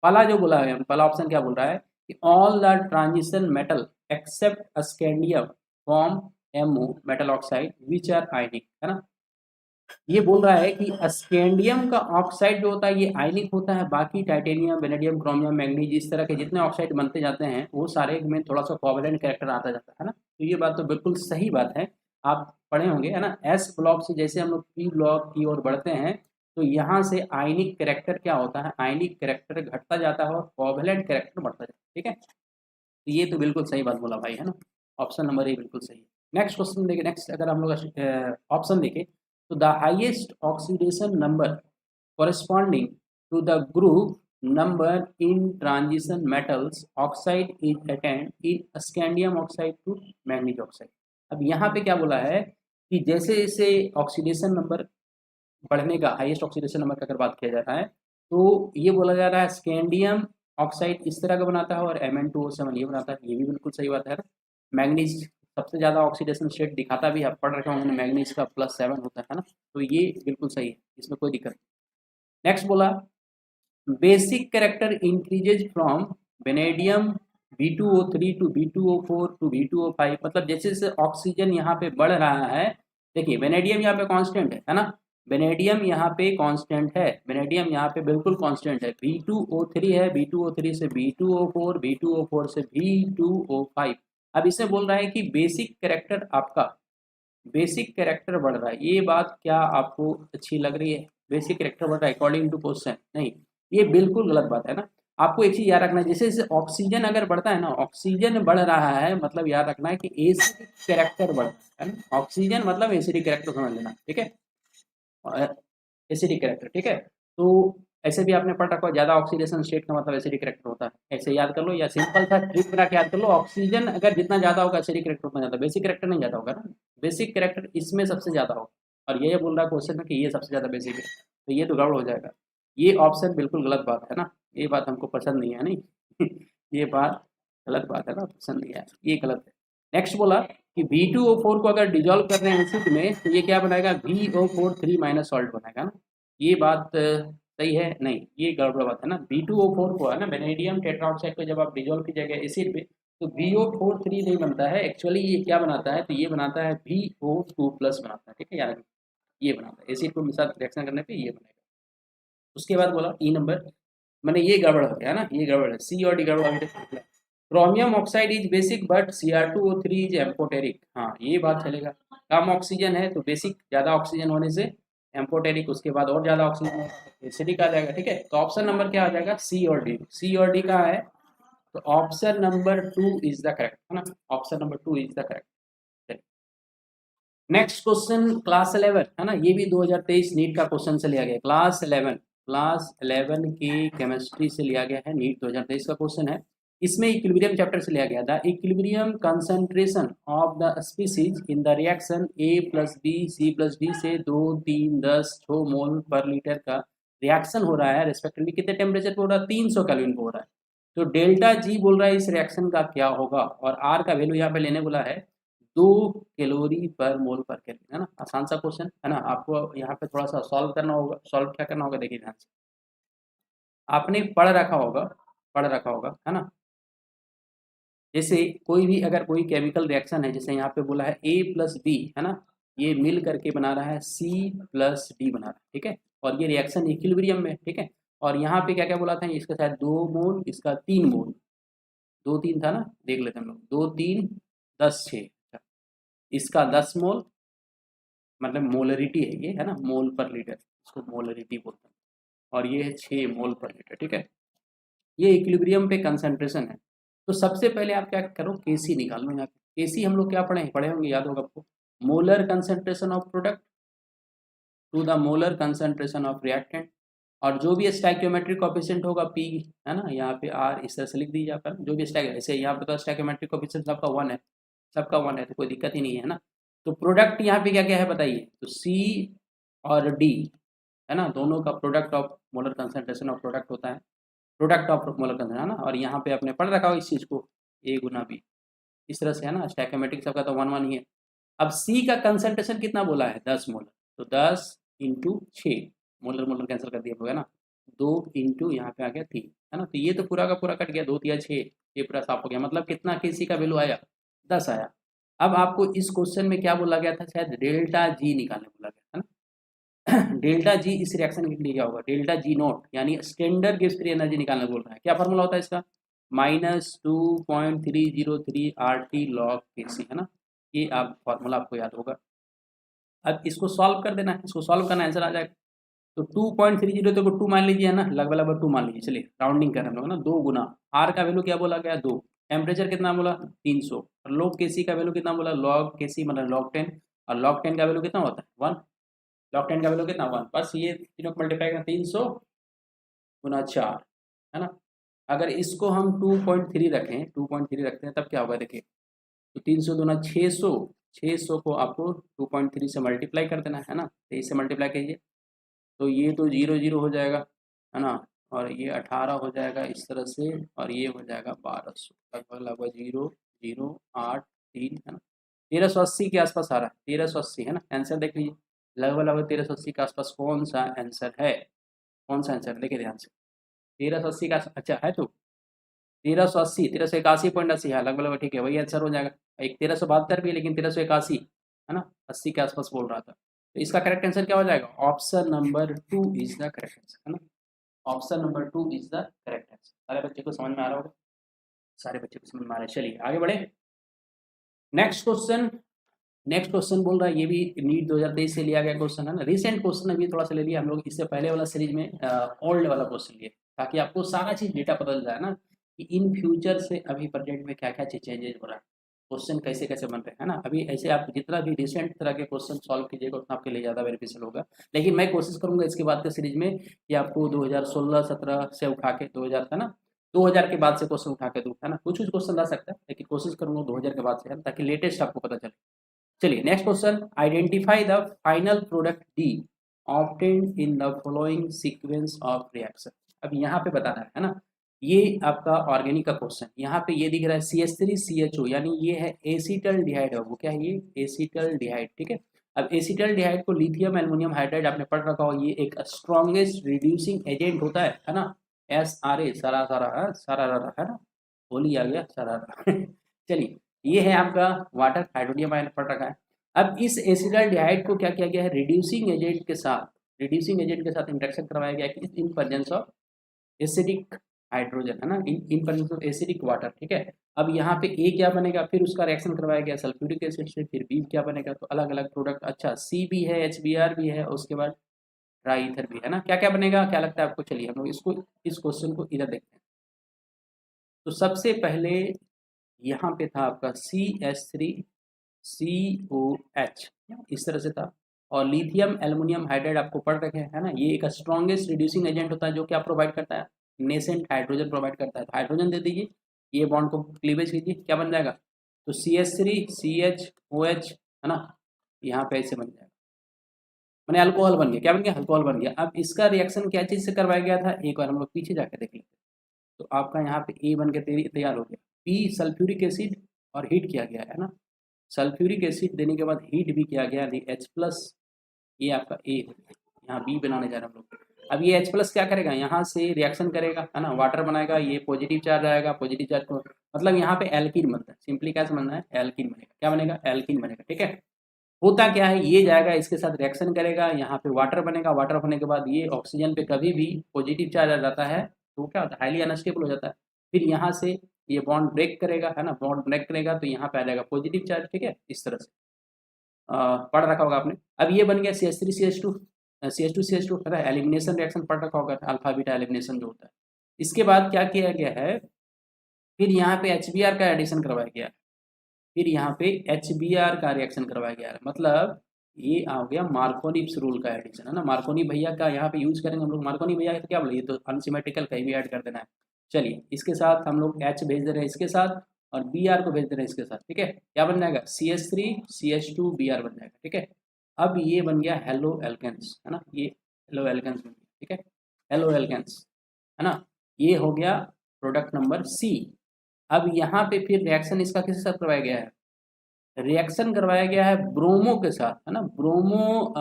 पहला जो बोला है, पहला ऑप्शन क्या बोल रहा है कि all the transition metal except scandium form MO metal oxide which are ionic, है ना। ये बोल रहा है कि स्कैंडियम का ऑक्साइड जो होता है ये आयनिक होता है, बाकी टाइटेनियम, वेनेडियम, क्रोमियम, मैग्नीज, इस तरह के जितने ऑक्साइड बनते जाते हैं वो सारे में थोड़ा सा कोवैलेंट कैरेक्टर आता जाता है ना। तो ये बात तो बिल्कुल सही बात है, आप पढ़े होंगे, है ना। एस ब्लॉक से जैसे हम लोग पी ब्लॉक की ओर बढ़ते हैं तो यहाँ से आयनिक कैरेक्टर क्या होता है, आयनिक कैरेक्टर घटता जाता है और कोवैलेंट कैरेक्टर बढ़ता जाता है, ठीक है। तो ये तो बिल्कुल सही बात बोला भाई, है ना। ऑप्शन नंबर ए बिल्कुल सही है। नेक्स्ट क्वेश्चन देखिए, नेक्स्ट अगर हम लोग ऑप्शन देखें तो the highest oxidation number corresponding to the group number in transition metals oxide is attained in scandium oxide to manganese oxide। अब यहाँ पे क्या बोला है कि जैसे जैसे ऑक्सीडेशन नंबर बढ़ने का, हाईएस्ट ऑक्सीडेशन नंबर का अगर बात किया जाता है तो ये बोला जा रहा है स्कैंडियम ऑक्साइड इस तरह का बनाता है और Mn2O7 ये बनाता है, ये भी बिल्कुल सही बात है। मैग्नीज सबसे ज़्यादा ऑक्सीडेशन स्टेट दिखाता भी है, पढ़ रखा हूँ मैग्नीज का +7 होता है ना, तो ये बिल्कुल सही है, इसमें कोई दिक्कत नहीं। नेक्स्ट बोला basic character increases from vanadium B2O3 to B2O4 to B2O5, मतलब जैसे जैसे ऑक्सीजन यहाँ पे बढ़ रहा है, देखिए वेनेडियम यहाँ पे कांस्टेंट है ना, वेनेडियम यहाँ पे कांस्टेंट है, वेनेडियम यहाँ पे बिल्कुल कांस्टेंट है। B2O3 है, B2O3 से B2O4, B2O4 से B2O5। अब इसमें बोल रहा है कि बेसिक कैरेक्टर आपका, बेसिक कैरेक्टर बढ़ रहा है, ये बात क्या आपको अच्छी लग रही है? बेसिक कैरेक्टर बढ़ रहा है अकॉर्डिंग टू क्वेश्चन, नहीं, ये बिल्कुल गलत बात है ना। आपको एक चीज याद रखना है, जैसे जैसे ऑक्सीजन अगर बढ़ता है ना, ऑक्सीजन बढ़ रहा है मतलब याद रखना है कि एसिडिक कैरेक्टर बढ़ रहा है ना, ऑक्सीजन मतलब एसिडिक कैरेक्टर समझ लेना, ठीक है, एसिडिक कैरेक्टर, ठीक है। तो ऐसे भी आपने पढ़ रखा है, ज्यादा ऑक्सीडेशन स्टेट का मतलब एसिडिक कैरेक्टर होता है, ऐसे याद कर लो, या सिंपल था ट्रिक बना के याद कर लो, ऑक्सीजन अगर जितना ज्यादा होगा एसिडिक कैरेक्टर उतना ज्यादा, बेसिक कैरेक्टर नहीं ज्यादा होगा ना, बेसिक कैरेक्टर इसमें सबसे ज्यादा होगा। और ये बोल रहा है क्वेश्चन में कि ये सबसे ज्यादा बेसिक है, तो ये तो गड़बड़ हो जाएगा, ये ऑप्शन बिल्कुल गलत बात है ना, ये बात हमको पसंद नहीं है, नहीं ये बात गलत बात है ना, पसंद नहीं है, ये गलत है। नेक्स्ट बोला कि B2O4 को अगर डिजोल्व कर रहे हैं एसिड में तो ये क्या बनाएगा, BO4 3 सॉल्ट बनाएगा ना, ये बात सही है? नहीं, ये गड़बड़ बात है ना। B2O4 को है ना, वेनेडियम टेट्राऑक्साइड को जब आप डिजोल्व कीजिएगा एसिड पे तो BO4 3 नहीं बनता है, एक्चुअली ये क्या बनाता है, तो ये बनाता है BO2 प्लस बनाता है, ठीक है यार, ये बनाता है एसिड को साथ रिएक्शन करने पे ये बनेगा। उसके बाद बोला ई नंबर, मैंने ये गड़बड़ हो गया ना, ये गड़बड़ है, सी और डी गड़बड़ अभी तक। Chromium oxide is basic but Cr2O3 is amphoteric, हाँ ये बात चलेगा, कम ऑक्सीजन है तो बेसिक, ज़्यादा ऑक्सीजन होने से एम्फोटेरिक, उसके बाद और ज़्यादा ऑक्सीजन एसिडिक आ जाएगा, ठीक है। तो ऑप्शन नंबर क्या आ जाएगा, सी और डी, सी और डी कहाँ है, तो option number 2 is the correct, है ना, option number 2 is the correct. Next question class 11, है ना, ये भी 2023 नीट का क्वेश्चन से लिया गया, क्लास 11 की केमिस्ट्री से लिया गया है, नीट 2023 का क्वेश्चन है। इसमें इक्विलिब्रियम चैप्टर से लिया गया था, equilibrium concentration of the species in the reaction A+B+C+D से 2, 3, 10, 6 मोल पर लीटर का रिएक्शन हो रहा है रेस्पेक्टिवली, कितने टेम्परेचर पे हो रहा है, 300 केल्विन पे हो रहा है। तो डेल्टा जी बोल रहा है इस रिएक्शन का क्या होगा, और आर का वैल्यू यहाँ पे लेने बोला है 2 कैलोरी पर मोल पर केल्विन, है ना, आसान सा क्वेश्चन है ना। आपको यहाँ पे थोड़ा सा सॉल्व करना होगा, सॉल्व क्या करना होगा, देखिए ध्यान से, आपने पढ़ रखा होगा, है ना। जैसे कोई भी अगर कोई केमिकल रिएक्शन है, जैसे यहाँ पे बोला है A+B, है ना, ये मिल करके बना रहा है C+D बना रहा है, ठीक है, और ये रिएक्शन इक्विलिब्रियम में, ठीक है। और यहाँ पे क्या क्या बोला था, इसका शायद 2 मोल, इसका 3 मोल, 2 3 था ना, देख लेते हैं हम लोग, 2 3 10 6, इसका 10 मोल, मतलब मोलरिटी है ये, है ना, मोल पर लीटर, इसको मोलरिटी बोलते हैं, और ये है 6 मोल पर लीटर, ठीक है। ये इक्विलिब्रियम पे कंसंट्रेशन है। तो सबसे पहले आप क्या करो, केसी निकाल लो। यहाँ पे केसी हम लोग क्या पढ़े होंगे, याद होगा आपको, molar concentration of product to the molar concentration of reactant, और जो भी स्टैक्योमेट्रिक कोएफिशिएंट होगा P, है ना, यहाँ पे R इस तरह से लिख दी जाता है, जो भी स्टैक, ऐसे यहाँ पे तो स्टैक्योमेट्रिक कोएफिशिएंट सबका 1 है, सबका 1 है, तो कोई दिक्कत ही नहीं है ना। तो प्रोडक्ट यहाँ पे क्या क्या है बताइए, तो C और D, है ना, दोनों का product of molar concentration of product होता है, प्रोडक्ट ऑफ मोलर कंसंट्रेशन, है ना। और यहाँ पे आपने पढ़ रखा हो इस चीज़ को, A गुना B, इस तरह से, है ना, स्टैक्योमेट्रिक सबका तो 1 1 ही है। अब C का कंसंट्रेशन कितना बोला है, 10 मोलर, तो 10 × 6, मोलर मोलर कैंसिल कर दिया होगा ना, 2 इंटू यहाँ पे आ गया 3, है ना। तो ये तो पूरा का पूरा कट गया, 2 तिया 6, ये पूरा साफ हो गया। मतलब कितना केसी का वैल्यू आया, 10 आया। अब आपको इस क्वेश्चन में क्या बोला गया था, शायद डेल्टा जी निकालने बोला गया था ना। डेल्टा जी इस रिएक्शन के लिए क्या होगा, डेल्टा जी नॉट यानी स्टैंडर्ड गैस फ्री एनर्जी निकालने बोल रहा है। क्या फॉर्मूला होता है इसका, -2.303 RT log Kc, है ना। ये आप फॉर्मूला आपको याद होगा। अब इसको सॉल्व कर देना है, इसको सॉल्व करना आंसर आ जाएगा। तो 2.30 तो 2 मान लीजिए, है ना, लगभग लगभग 2 मान लीजिए। चलिए राउंडिंग कर रहे हम लोग ना, 2 गुना आर का वैल्यू क्या बोला गया, 2। टेम्परेचर कितना बोला, 300। और लॉग केसी का वैल्यू कितना बोला, लॉग केसी मतलब लॉग 10। और लॉग 10 का वैल्यू कितना होता है, 1। लॉग 10 का वैल्यू कितना, 1। बस ये तीनों को मल्टीप्लाई करना, 300 गुना 4, है ना। अगर इसको हम 2.3 रखें, 2.3 रखते हैं तब क्या होगा देखिए। तो 300 दूना 600, 600 को आपको 2.3 से मल्टीप्लाई कर देना है ना। 23 से मल्टीप्लाई कीजिए तो ये तो 0 0 हो जाएगा, है ना। और ये 18 हो जाएगा इस तरह से, और ये हो जाएगा 1200, लगभग लगभग 0 0 8 3, है ना। 1380 के आसपास आ रहा है, 1380, है ना। आंसर देख लीजिए, लगभग लगभग 1380 के आसपास कौन सा आंसर है, कौन सा आंसर, देखिए ध्यान से। 1380 का अच्छा है, तो 1380, 1381.80 है, लगभग लगभग ठीक है, वही आंसर हो जाएगा। एक 1372 भी है, लेकिन 1381, है ना, 80 के आसपास बोल रहा था। तो इसका करेक्ट आंसर क्या हो जाएगा, option number 2 is the correct answer, है ना। Option number 2 is the correct answer. सारे बच्चे को समझ में आ रहा होगा, सारे बच्चे को समझ में आ रहा है। चलिए आगे बढ़े। नेक्स्ट क्वेश्चन, नेक्स्ट क्वेश्चन बोल रहा है, ये भी नीट 2023 से लिया गया क्वेश्चन है ना, रिसेंट क्वेश्चन अभी थोड़ा सा ले लिया हम लोग, इससे पहले वाला सीरीज में ओल्ड वाला क्वेश्चन लिए, ताकि आपको सारा चीज डेटा पता चल जाए ना, कि इन फ्यूचर से अभी प्रेजेंट में क्या क्या चीज चेंजेस हो रहा है, क्वेश्चन कैसे कैसे बन रहे हैं, है ना। अभी ऐसे आप जितना भी रिसेंट तरह के क्वेश्चन सॉल्व कीजिएगा उतना आपके लिए ज़्यादा बेनिफिशियल होगा। लेकिन मैं कोशिश करूंगा इसके बाद के सीरीज में कि आपको 2016-17 से उठा के 2000, है ना, 2000 के बाद से क्वेश्चन उठा के दूँ, है ना। कुछ कुछ क्वेश्चन ला सकता है, लेकिन कोशिश करूंगा 2000 के बाद से, है ना, ताकि लेटेस्ट आपको पता चले। चलिए next question, identify the final product D obtained in the following sequence of reaction. अब यहाँ पे बताना है ना, ये आपका ऑर्गेनिक का क्वेश्चन। यहाँ पे ये दिख रहा है CH3CHO, यानी ये है एसिटल डिहाइड, है वो क्या है, ये एसिटल डिहाइड, ठीक है। अब एसिटल डिहाइड को लिथियम एल्युमिनियम हाइड्राइड आपने पढ़ रखा हो, ये एक स्ट्रॉन्गेस्ट रिड्यूसिंग एजेंट होता है ना। SRA, सारा सारा सारा, है ना, होली आ गया सारा। चलिए ये है आपका वाटर, हाइड्रोनियम आयन पढ़ रखा है। अब इस एसिडाल्डिहाइड को क्या किया गया है, रिड्यूसिंग एजेंट के साथ, रिड्यूसिंग एजेंट के साथ इंटरेक्शन करवाया गया है in presence of acidic hydrogen, है ना, in presence of acidic water, ठीक है। अब यहाँ पे ए क्या बनेगा, फिर उसका रिएक्शन करवाया गया सल्फ्यूरिक एसिड से, फिर बी क्या बनेगा, तो अलग अलग प्रोडक्ट। अच्छा सी भी है, HBr भी है, उसके बाद ड्राई ईथर भी है ना। क्या क्या बनेगा, क्या लगता है आपको, चलिए हम लोग इसको, इस क्वेश्चन को इधर देखते हैं। तो सबसे पहले यहाँ पे था आपका CH3COH, इस तरह से था। और लिथियम एल्युमिनियम हाइड्राइड आपको पढ़ रखे हैं, है ना, ये एक स्ट्रॉन्गेस्ट रिड्यूसिंग एजेंट होता है, जो क्या प्रोवाइड करता है, नेसेंट हाइड्रोजन प्रोवाइड करता है। तो हाइड्रोजन दे दीजिए, ये बॉन्ड को क्लीवेज कीजिए, क्या बन जाएगा, तो CH3CHOH, है ना, यहाँ पे ऐसे बन जाएगा, मैंने अल्कोहल बन गया, क्या बन गया, अल्कोहल बन गया। अब इसका रिएक्शन क्या चीज़ से करवाया गया था, एक बार हम लोग पीछे जाकर देख लेते हैं। तो आपका यहाँ पे ए बन के तैयार हो गया, पी सल्फ्यूरिक एसिड, और हीट किया गया है ना। सल्फ्यूरिक एसिड देने के बाद हीट भी किया गया, यानी H+, ये आपका ए हो गया। यहाँ बी बनाने जा रहे हैं हम लोग। अब ये H+ क्या करेगा, यहाँ से रिएक्शन करेगा, है ना, वाटर बनाएगा, ये पॉजिटिव चार्ज आएगा, पॉजिटिव चार्ज को मतलब यहाँ पे एल्कीन बनता है, सिंपली क्या समझना है, एल्कीन बनेगा, क्या बनेगा, एल्कीन बनेगा, ठीक है। होता क्या है, ये जाएगा इसके साथ रिएक्शन करेगा, यहाँ पे वाटर बनेगा, वाटर होने के बाद ये ऑक्सीजन पे कभी भी पॉजिटिव चार्ज आ जाता है तो क्या होता है, हाईली अनस्टेबल हो जाता है। फिर यहाँ से ये बॉन्ड ब्रेक करेगा, है ना, बॉन्ड ब्रेक करेगा तो यहाँ पे आ जाएगा पॉजिटिव चार्ज, ठीक है, इस तरह से पढ़ रखा होगा आपने। अब ये बन गया CH3CH2, CH2CH2, है ना, एलिमिनेशन रिएक्शन पढ़ रखा होगा, अल्फा बीटा एलिमिनेशन जो होता है। इसके बाद क्या किया गया है, फिर यहाँ पे HBr का एडिशन करवाया गया है, फिर यहाँ पे HBr का रिएक्शन करवाया गया है, मतलब ये आ गया मार्कोनी रूल का एडिशन, है ना। मार्कोनी भैया का यहाँ पे यूज करेंगे हम लोग, मार्कोनी भैया तो क्या बोले, ये तो अनसिमेट्रिकल कहीं भी ऐड कर देना है। चलिए इसके साथ हम लोग H भेज दे रहे हैं इसके साथ, और Br को भेज दे रहे हैं इसके साथ, ठीक है। क्या बन जाएगा, CH3CH2Br बन जाएगा, ठीक है। अब ये बन गया हेलो एल्केन्स, है ना, ये हेलो एल्केन्स बन गया, ठीक है, हेलो एल्केन्स, है ना। ये हो गया प्रोडक्ट नंबर C। अब यहाँ पे फिर रिएक्शन इसका किसके साथ करवाया गया है, रिएक्शन करवाया गया है ब्रोमो के साथ, है ना, ब्रोमो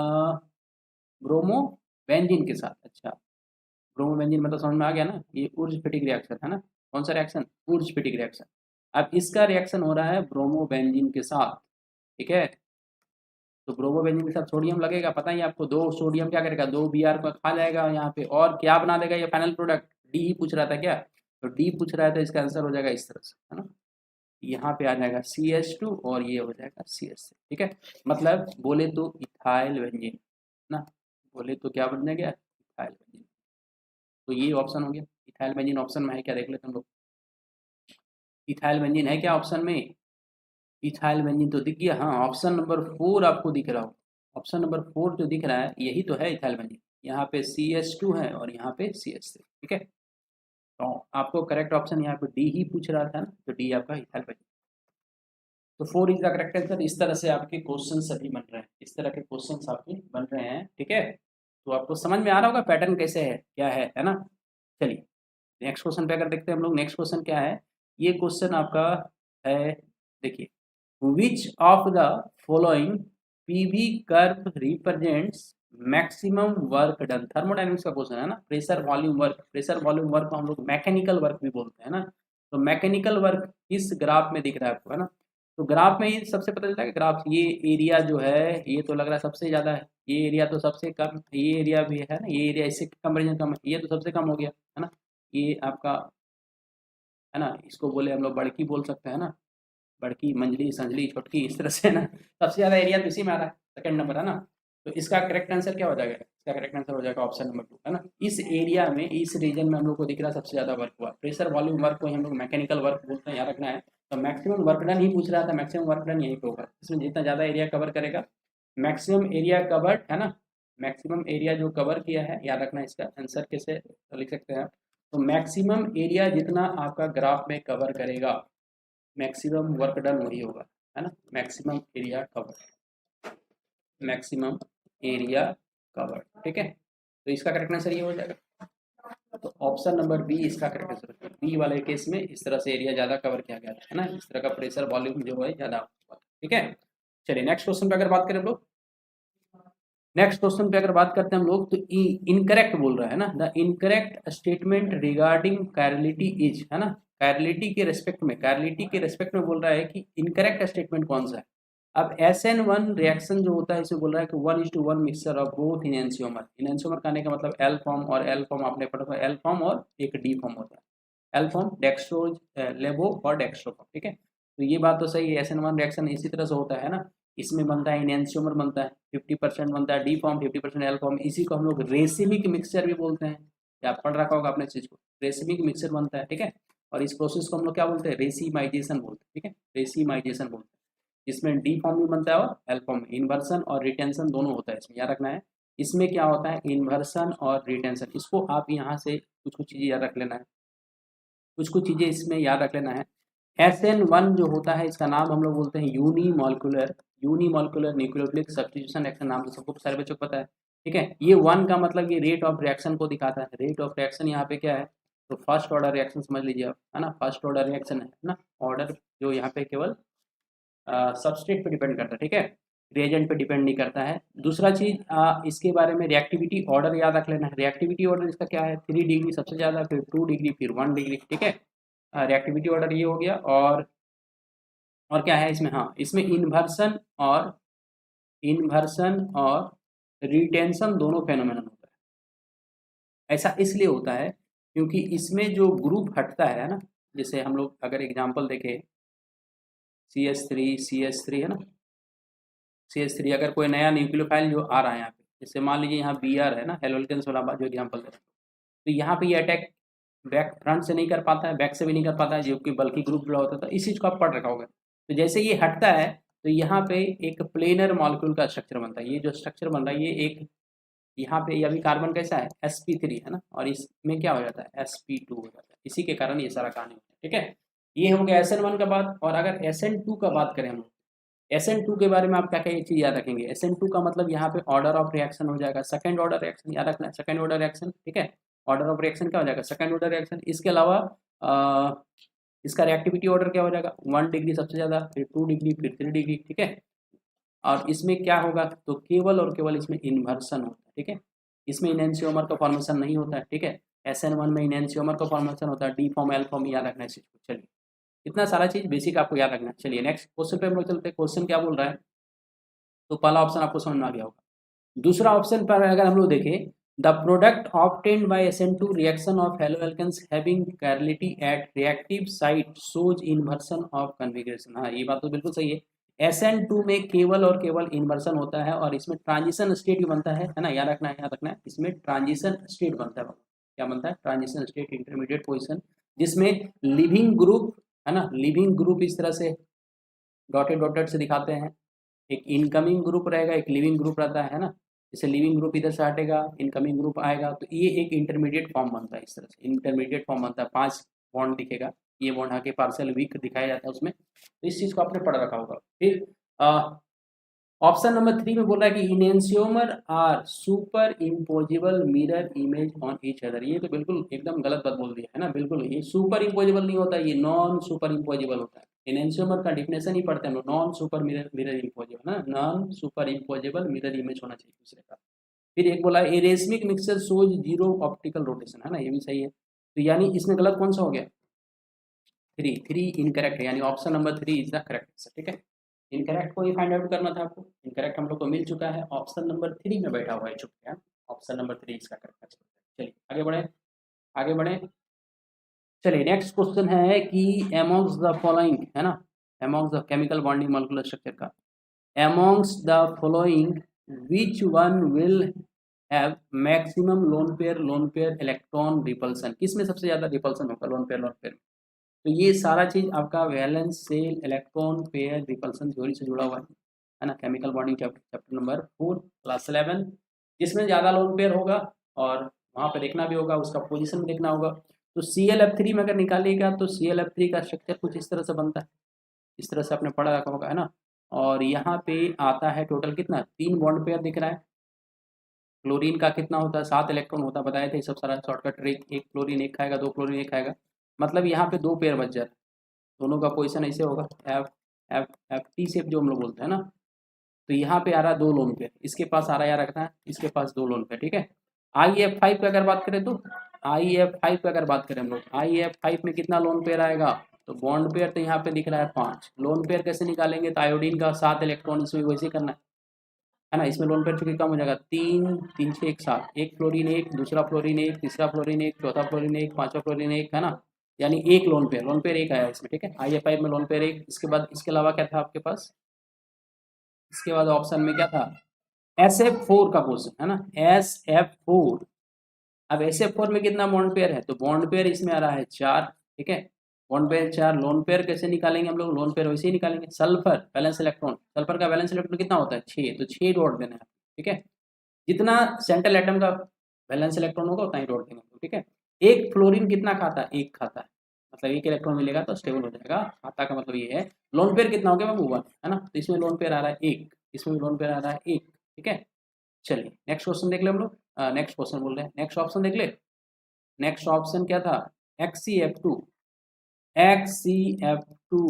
ब्रोमो बेंजीन के साथ। अच्छा ब्रोमोबेंजीन मतलब समझ में आ गया ना, ये ऊर्जफिटिक रिएक्शन है ना। कौन सा रिएक्शन? ऊर्जफिटिक रिएक्शन। अब इसका रिएक्शन हो रहा है ब्रोमोबेंजीन के साथ, ठीक है। तो ब्रोमोबेंजीन के साथ सोडियम लगेगा, पता ही आपको, 2 सोडियम क्या करेगा, 2 Br को खा जाएगा यहाँ पे, और क्या बना देगा ये फाइनल प्रोडक्ट, डी ही पूछ रहा था क्या, तो डी पूछ रहा है तो इसका आंसर हो जाएगा इस तरह से, है ना। यहाँ पे आ जाएगा CH2 और ये हो जाएगा CH3, ठीक है। मतलब बोले तो इथाइल बेंजीन ना, बोले तो क्या बन गया, इथाइल बेंजीन। तो ये ऑप्शन हो गया। इथाइल बेंजीन ऑप्शन में है क्या, देख लेते हैं हम लोग। इथाइल बेंजीन है क्या ऑप्शन में? इथाइल बेंजीन तो दिख गया, हाँ, ऑप्शन नंबर 4 आपको दिख रहा हो। ऑप्शन नंबर 4 जो दिख रहा है यही तो है इथाइल बेंजीन। यहाँ पे CH2 है और यहाँ पे CH3, ठीक है। तो आपको करेक्ट ऑप्शन यहाँ पे डी ही पूछ रहा था ना, तो डी आपका इथाइल बेंजीन। तो 4 इज द करेक्ट आंसर। इस तरह से आपके क्वेश्चन सभी बन रहे हैं, इस तरह के क्वेश्चन आपके बन रहे हैं, ठीक है। तो आपको समझ में आ रहा होगा पैटर्न कैसे है, क्या है ना। चलिए नेक्स्ट क्वेश्चन पे अगर देखते हैं हम लोग, नेक्स्ट क्वेश्चन क्या है। ये क्वेश्चन आपका है, देखिए, विच of the following PV curve represents maximum work done. Thermodynamics का क्वेश्चन है ना, pressure volume work, pressure volume work को हम लोग मैकेनिकल वर्क भी बोलते हैं ना। तो मैकेनिकल वर्क इस ग्राफ में दिख रहा है आपको, है ना। तो ग्राफ में ये सबसे पता चलता है कि ग्राफ, ये एरिया जो है ये तो लग रहा है सबसे ज़्यादा है, ये एरिया तो सबसे कम, ये एरिया भी है ना, ये एरिया इससे कंपेरिजन कम है, ये तो सबसे कम हो गया, है ना। ये आपका, है ना, इसको बोले हम लोग बड़की बोल सकते हैं ना, बड़की, मंझली, संझली, छोटकी, इस तरह से ना। सबसे ज़्यादा एरिया तो इसी में आ रहा है, सेकंड नंबर, है ना। तो इसका करेक्ट आंसर क्या हो जाएगा, इसका करेक्ट आंसर हो जाएगा ऑप्शन नंबर 2, है ना। इस एरिया में, इस रीजन में हम लोग को दिख रहा है सबसे ज़्यादा वर्क हुआ। प्रेशर वॉल्यूम वर्क को हम लोग मैकेनिकल वर्क बोलते हैं, याद रखना है। तो मैक्सिमम वर्क डन ही पूछ रहा था, मैक्सिमम वर्क डन यहीं पे होगा, इसमें जितना ज़्यादा एरिया कवर करेगा, मैक्सिमम एरिया कवर्ड, है ना। मैक्सिमम एरिया जो कवर किया है, याद रखना, इसका आंसर कैसे लिख सकते हैं आप। तो मैक्सिमम एरिया जितना आपका ग्राफ में कवर करेगा, मैक्सिमम वर्क डन वही होगा, है ना। Maximum area cover, maximum area cover, ठीक है। तो इसका करेक्ट आंसर ये हो जाएगा। तो ऑप्शन नंबर बी इसका करेक्ट आंसर है। बी वाले केस में इस तरह से एरिया ज़्यादा कवर किया गया है ना, इस तरह का प्रेशर वॉल्यूम जो है ज़्यादा, ठीक है। चलिए नेक्स्ट क्वेश्चन पे अगर बात करें हम लोग, नेक्स्ट क्वेश्चन पे अगर बात करते हैं हम लोग, तो इनकरेक्ट बोल रहा है ना, the incorrect statement regarding chirality is, है ना। कैरलिटी के रेस्पेक्ट में, कैरलिटी के रेस्पेक्ट में बोल रहा है कि इनकरेक्ट स्टेटमेंट कौन सा है। अब SN1 रिएक्शन जो होता है इसे बोल रहा है कि 1:1 मिक्सचर ऑफ बोथ इनएंशियोमर। इनएंशियोमर कहने का मतलब एल फॉर्म, और एल फॉर्म आपने पढ़ा, एल फॉर्म और एक डी फॉर्म होता है। एल फॉर्म डेक्सट्रोज, लेबो और डेक्सट्रो फॉर्म, ठीक है। तो ये बात तो सही है, SN1 रिएक्शन इसी तरह से होता है ना। इसमें बनता है इनएंशियोमर बनता है, 50% बनता है डी फॉर्म, 50% एल फॉर्म। इसी को हम लोग रेसिमिक मिक्सचर भी बोलते हैं, या पढ़ रखा होगा आपने चीज को, रेसिमिक मिक्सचर बनता है, ठीक है। और इस प्रोसेस को हम लोग क्या बोलते हैं, रेसिमाइजेशन बोलते हैं, ठीक है, रेसिमाइजेशन बोलते हैं। इसमें डी फॉर्म भी बनता है और एल फॉर्म, इन्वर्सन और रिटेंशन दोनों होता है इसमें, याद रखना है। इसमें क्या होता है, इन्वर्सन और रिटेंशन, इसको आप यहाँ से कुछ कुछ चीज़ें याद रख लेना है, कुछ कुछ चीज़ें इसमें याद रख लेना है। SN1 जो होता है इसका नाम हम लोग बोलते हैं unimolecular, unimolecular nucleophilic substitution reaction, नाम तो सबको सारे बच्चों को पता है, ठीक है। ये 1 का मतलब ये रेट ऑफ रिएक्शन को दिखाता है, रेट ऑफ रिएक्शन यहाँ पे क्या है, तो फर्स्ट ऑर्डर रिएक्शन समझ लीजिए आप, है ना, फर्स्ट ऑर्डर रिएक्शन है ना। ऑर्डर जो यहाँ पे केवल सबस्ट्रेट पे डिपेंड करता है, ठीक है, रिएजेंट पे डिपेंड नहीं करता है। दूसरा चीज इसके बारे में रिएक्टिविटी ऑर्डर याद रख लेना है। रिएक्टिविटी ऑर्डर इसका क्या है, 3 डिग्री सबसे ज़्यादा, फिर 2 डिग्री, फिर 1 डिग्री, ठीक है। रिएक्टिविटी ऑर्डर ये हो गया। और क्या है इसमें, हाँ, इसमें इन्वर्सन और रिटेंशन दोनों फेनोमेनन होता है। ऐसा इसलिए होता है क्योंकि इसमें जो ग्रुप हटता है ना, जैसे हम लोग अगर एग्जांपल देखें, CH3 है ना, CH3 अगर कोई नया न्यूक्लियोफाइल जो आ रहा है यहाँ पे, जैसे मान लीजिए यहाँ Br है ना, हेलोजेंस वाला जो एग्जांपल दे रहा हूं, तो यहाँ पे ये अटैक बैक फ्रंट से नहीं कर पाता है, बैक से भी नहीं कर पाता है, जो कि बल्कि ग्रुप जुड़ा होता था, इस चीज़ को आप पढ़ रखा होगा। तो जैसे ये हटता है तो यहाँ पे एक प्लेनर मॉलिक्यूल का स्ट्रक्चर बनता है। ये जो स्ट्रक्चर बन रहा है ये एक, यहाँ पे अभी कार्बन कैसा है, sp3 है ना, और इसमें क्या हो जाता है, sp2 हो जाता है। इसी के कारण ये सारा कहानी होता है, ठीक है। ये हो गया SN1 का बात। और अगर SN2 का बात करें हम लोग, SN2 के बारे में आप क्या क्या एक चीज़ याद रखेंगे, SN2 का मतलब यहाँ पे ऑर्डर ऑफ रिएक्शन हो जाएगा सेकंड ऑर्डर रिएक्शन, याद रखना है, सेकंड ऑर्डर रिएक्शन, ठीक है। ऑर्डर ऑफ रिएक्शन क्या हो जाएगा, सेकंड ऑर्डर रिएक्शन। इसके अलावा इसका रिएक्टिविटी ऑर्डर क्या हो जाएगा, 1 डिग्री सबसे ज़्यादा, फिर 2 डिग्री, फिर 3 डिग्री, ठीक है। और इसमें क्या होगा, तो केवल और केवल इसमें इन्वर्सन होता है, ठीक है। इसमें इनएंशियोमर का फॉर्मेशन नहीं होता है, ठीक है। SN1 में इनएंशियोमर का फॉर्मेशन होता है, डी फॉर्म एल फॉर्म, याद रखना है इस चीज को। चलिए इतना सारा चीज बेसिक आपको याद रखना है। चलिए नेक्स्ट क्वेश्चन पे हम लोग चलते हैं। क्वेश्चन क्या बोल रहा है, तो पहला ऑप्शन आपको समझ में आ गया होगा। दूसरा ऑप्शन पर अगर हम लोग देखें, the product obtained by SN2 reaction of halo alkanes having chirality at reactive site shows inversion of configuration. हाँ ये बात तो बिल्कुल सही है, SN2 में केवल और केवल इन्वर्सन होता है और इसमें ट्रांजिशन स्टेट भी बनता है ना, याद रखना है, याद रखना है, इसमें ट्रांजिशन स्टेट बनता है। क्या बनता है? ट्रांजिशन स्टेट, इंटरमीडिएट पोजिशन, जिसमें लिविंग ग्रुप है ना, लिविंग ग्रुप इस तरह से डॉटेड डॉटेड से दिखाते हैं। एक इनकमिंग ग्रुप रहेगा, एक लिविंग ग्रुप रहता है ना, जैसे लिविंग ग्रुप इधर से हटेगा, इनकमिंग ग्रुप आएगा, तो ये एक इंटरमीडिएट फॉर्म बनता है। इस तरह से इंटरमीडिएट फॉर्म बनता है, 5 बॉन्ड दिखेगा, ये बॉन्ड आके पार्शियल वीक दिखाया जाता है उसमें, तो इस चीज़ को आपने पढ़ रखा होगा। फिर ऑप्शन नंबर 3 में बोल रहा है कि enantiomer are superimposable mirror image on each other. ये तो बिल्कुल एकदम गलत बात बोल दिया है ना, बिल्कुल ये सुपर इम्पोजिबल नहीं होता, ये नॉन सुपर इम्पोजिबल होता है। इनएंशियोमर का डिफिनेशन ही पढ़ते हैं हम लोग, नॉन सुपर मिरर इम्पोजिबल ना, non superimposable mirror image होना चाहिए दूसरे का। फिर एक बोला a racemic mixture shows zero optical rotation, है ना, ये भी सही है। तो यानी इसमें गलत कौन सा हो गया? 3 इनकरेक्ट है, यानी option number 3 is the correct answer. ठीक है, इनकरेक्ट को ही फाइंड आउट करना था आपको, इनकरेक्ट हम लोग को मिल चुका है, ऑप्शन नंबर 3 में बैठा हुआ है चुप गया, ऑप्शन नंबर 3 इसका करेक्ट आंसर। चलिए आगे बढ़े, आगे बढ़े। चलिए नेक्स्ट क्वेश्चन है कि अमॉन्ग्स द फॉलोइंग, है ना, amongst the chemical bonding molecular structure का, amongst the following which one will have maximum lone pair electron repulsion, किसमें सबसे ज्यादा रिपल्सन होगा लोन पेयर? तो ये सारा चीज आपका valence shell electron pair repulsion theory से जुड़ा हुआ है ना, chemical bonding chapter number 4 class 11, जिसमें ज़्यादा लोन पेयर होगा और वहाँ पे देखना भी होगा, उसका पोजीशन भी देखना होगा। तो ClF3 में अगर निकालिएगा तो ClF3 का स्ट्रक्चर कुछ इस तरह से बनता है, इस तरह से आपने पढ़ा रखा होगा, है ना। और यहाँ पे आता है टोटल कितना, 3 बॉन्ड पेयर दिख रहा है। क्लोरीन का कितना होता है, 7 इलेक्ट्रॉन होता है, बताए थे सब सारा शॉर्टकट ट्रिक, एक क्लोरीन एक खाएगा, 2 क्लोरीन एक खाएगा, मतलब यहाँ पे 2 पेयर बच जाता है, दोनों का पोजीशन ऐसे होगा, F F F T shape जो हम लोग बोलते हैं ना। तो यहाँ पे आ रहा है 2 लोन पेयर, इसके पास आ रहा है, याद रखना है, इसके पास 2 लोन पेयर। ठीक है, IF5 की अगर बात करें तो IF5 की अगर बात करें हम लोग, IF5 में कितना लोन पेयर आएगा, तो बॉन्ड पेयर तो यहाँ पे दिख रहा है 5, लोन पेयर कैसे निकालेंगे, तो आयोडीन का 7 इलेक्ट्रॉन, इसमें वैसे करना है ना, इसमें लोन पेयर चूंकि कम हो जाएगा, 3 3 6 1 7, एक फ्लोरीन एक, दूसरा फ्लोरीन एक, तीसरा फ्लोरीन एक, चौथा फ्लोरीन एक, पांचवा फ्लोरीन एक, है ना, यानी एक लोन पेयर एक आया इसमें। ठीक है, IF5 में लोन पेयर एक, इसके बाद इसके अलावा क्या था आपके पास, इसके बाद ऑप्शन में क्या था, SF4 का क्वेश्चन है ना, SF4। अब SF4 में कितना बॉन्ड पेयर है, तो बॉन्ड पेयर इसमें आ रहा है 4। ठीक है, बॉन्ड पेयर 4, लोन पेयर कैसे निकालेंगे हम लोग, लोन पेयर वैसे ही निकालेंगे, सल्फर बैलेंस इलेक्ट्रॉन, सल्फर का बैलेंस इलेक्ट्रॉन कितना होता है 6, तो 6 डॉट देना है। ठीक है, जितना सेंट्रल एटम का बैलेंस इलेक्ट्रॉन होगा उतना ही डॉट देंगे। ठीक है, एक फ्लोरीन कितना खाता है, एक खाता है, मतलब एक इलेक्ट्रॉन मिलेगा तो स्टेबल हो जाएगा, खाता का मतलब ये है। लोन पेयर कितना हो गया बाबू 1, है ना, तो इसमें लोन पेयर आ रहा है 1, इसमें लोन पेयर आ रहा है 1। ठीक है, चलिए नेक्स्ट क्वेश्चन देख ले हम लोग, नेक्स्ट क्वेश्चन बोल रहे हैं, नेक्स्ट ऑप्शन देख ले। नेक्स्ट ऑप्शन क्या था, XCF2, XCF2,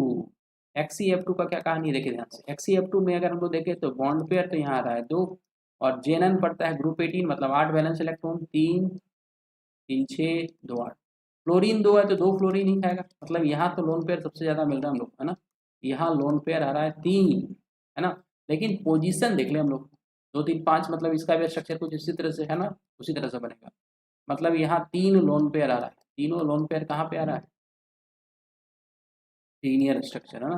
XCF2 का क्या कहानी देखे ध्यान से, XCF2 में अगर हम लोग देखें तो बॉन्ड पेयर तो यहाँ आ रहा है 2, और जेनन पड़ता है ग्रुप 18, मतलब 8 वैलेंस इलेक्ट्रॉन, 3 3 6 2 8, फ्लोरीन 2 है तो 2 फ्लोरीन ही खाएगा, मतलब यहाँ तो लोन पेयर सबसे ज़्यादा मिल रहा है हम लोग, है ना, यहाँ लोन पेयर आ रहा है 3, है ना, लेकिन पोजीशन देख ले हम लोग 2 3 5, मतलब इसका भी स्ट्रक्चर कुछ इसी तरह से है ना, उसी तरह से बनेगा, मतलब यहाँ 3 लोन पेयर आ रहा है, तीनों लोन पेयर कहाँ पे आ रहा है, लीनियर स्ट्रक्चर, है ना।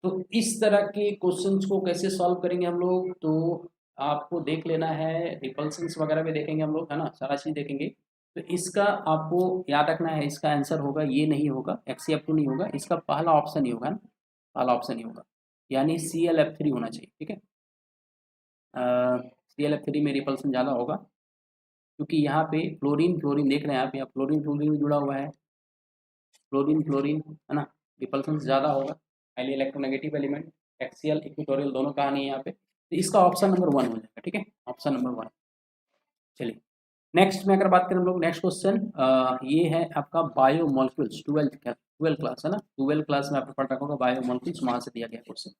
तो इस तरह के क्वेश्चंस को कैसे सॉल्व करेंगे हम लोग, तो आपको देख लेना है, रिपल्सन्स वगैरह भी देखेंगे हम लोग, है ना, सारा चीज़ देखेंगे। तो इसका आपको याद रखना है, इसका आंसर होगा ये नहीं होगा, XCF2 नहीं होगा, इसका पहला ऑप्शन ही होगा ना, पहला ऑप्शन ही होगा, यानी ClF3 होना चाहिए। ठीक है, ClF3 में रिपल्सन ज़्यादा होगा, क्योंकि यहाँ पे फ्लोरीन फ्लोरीन देख रहे हैं आप, यहाँ फ्लोरीन फ्लोरीन जुड़ा हुआ है, फ्लोरीन फ्लोरीन, है ना, रिपल्सन ज़्यादा होगा, highly electronegative element, axial equatorial दोनों कहानी है यहाँ पे, तो इसका ऑप्शन नंबर 1 हो जाएगा। ठीक है, ऑप्शन नंबर 1। चलिए नेक्स्ट में अगर बात करें हम लोग, नेक्स्ट क्वेश्चन ये है आपका बायोमोलिक्यूल्स, 12 क्लास है ना, 12 क्लास में आपने पढ़ रखा होगा बायोमोलिक्यूल्स, वहाँ से दिया गया question.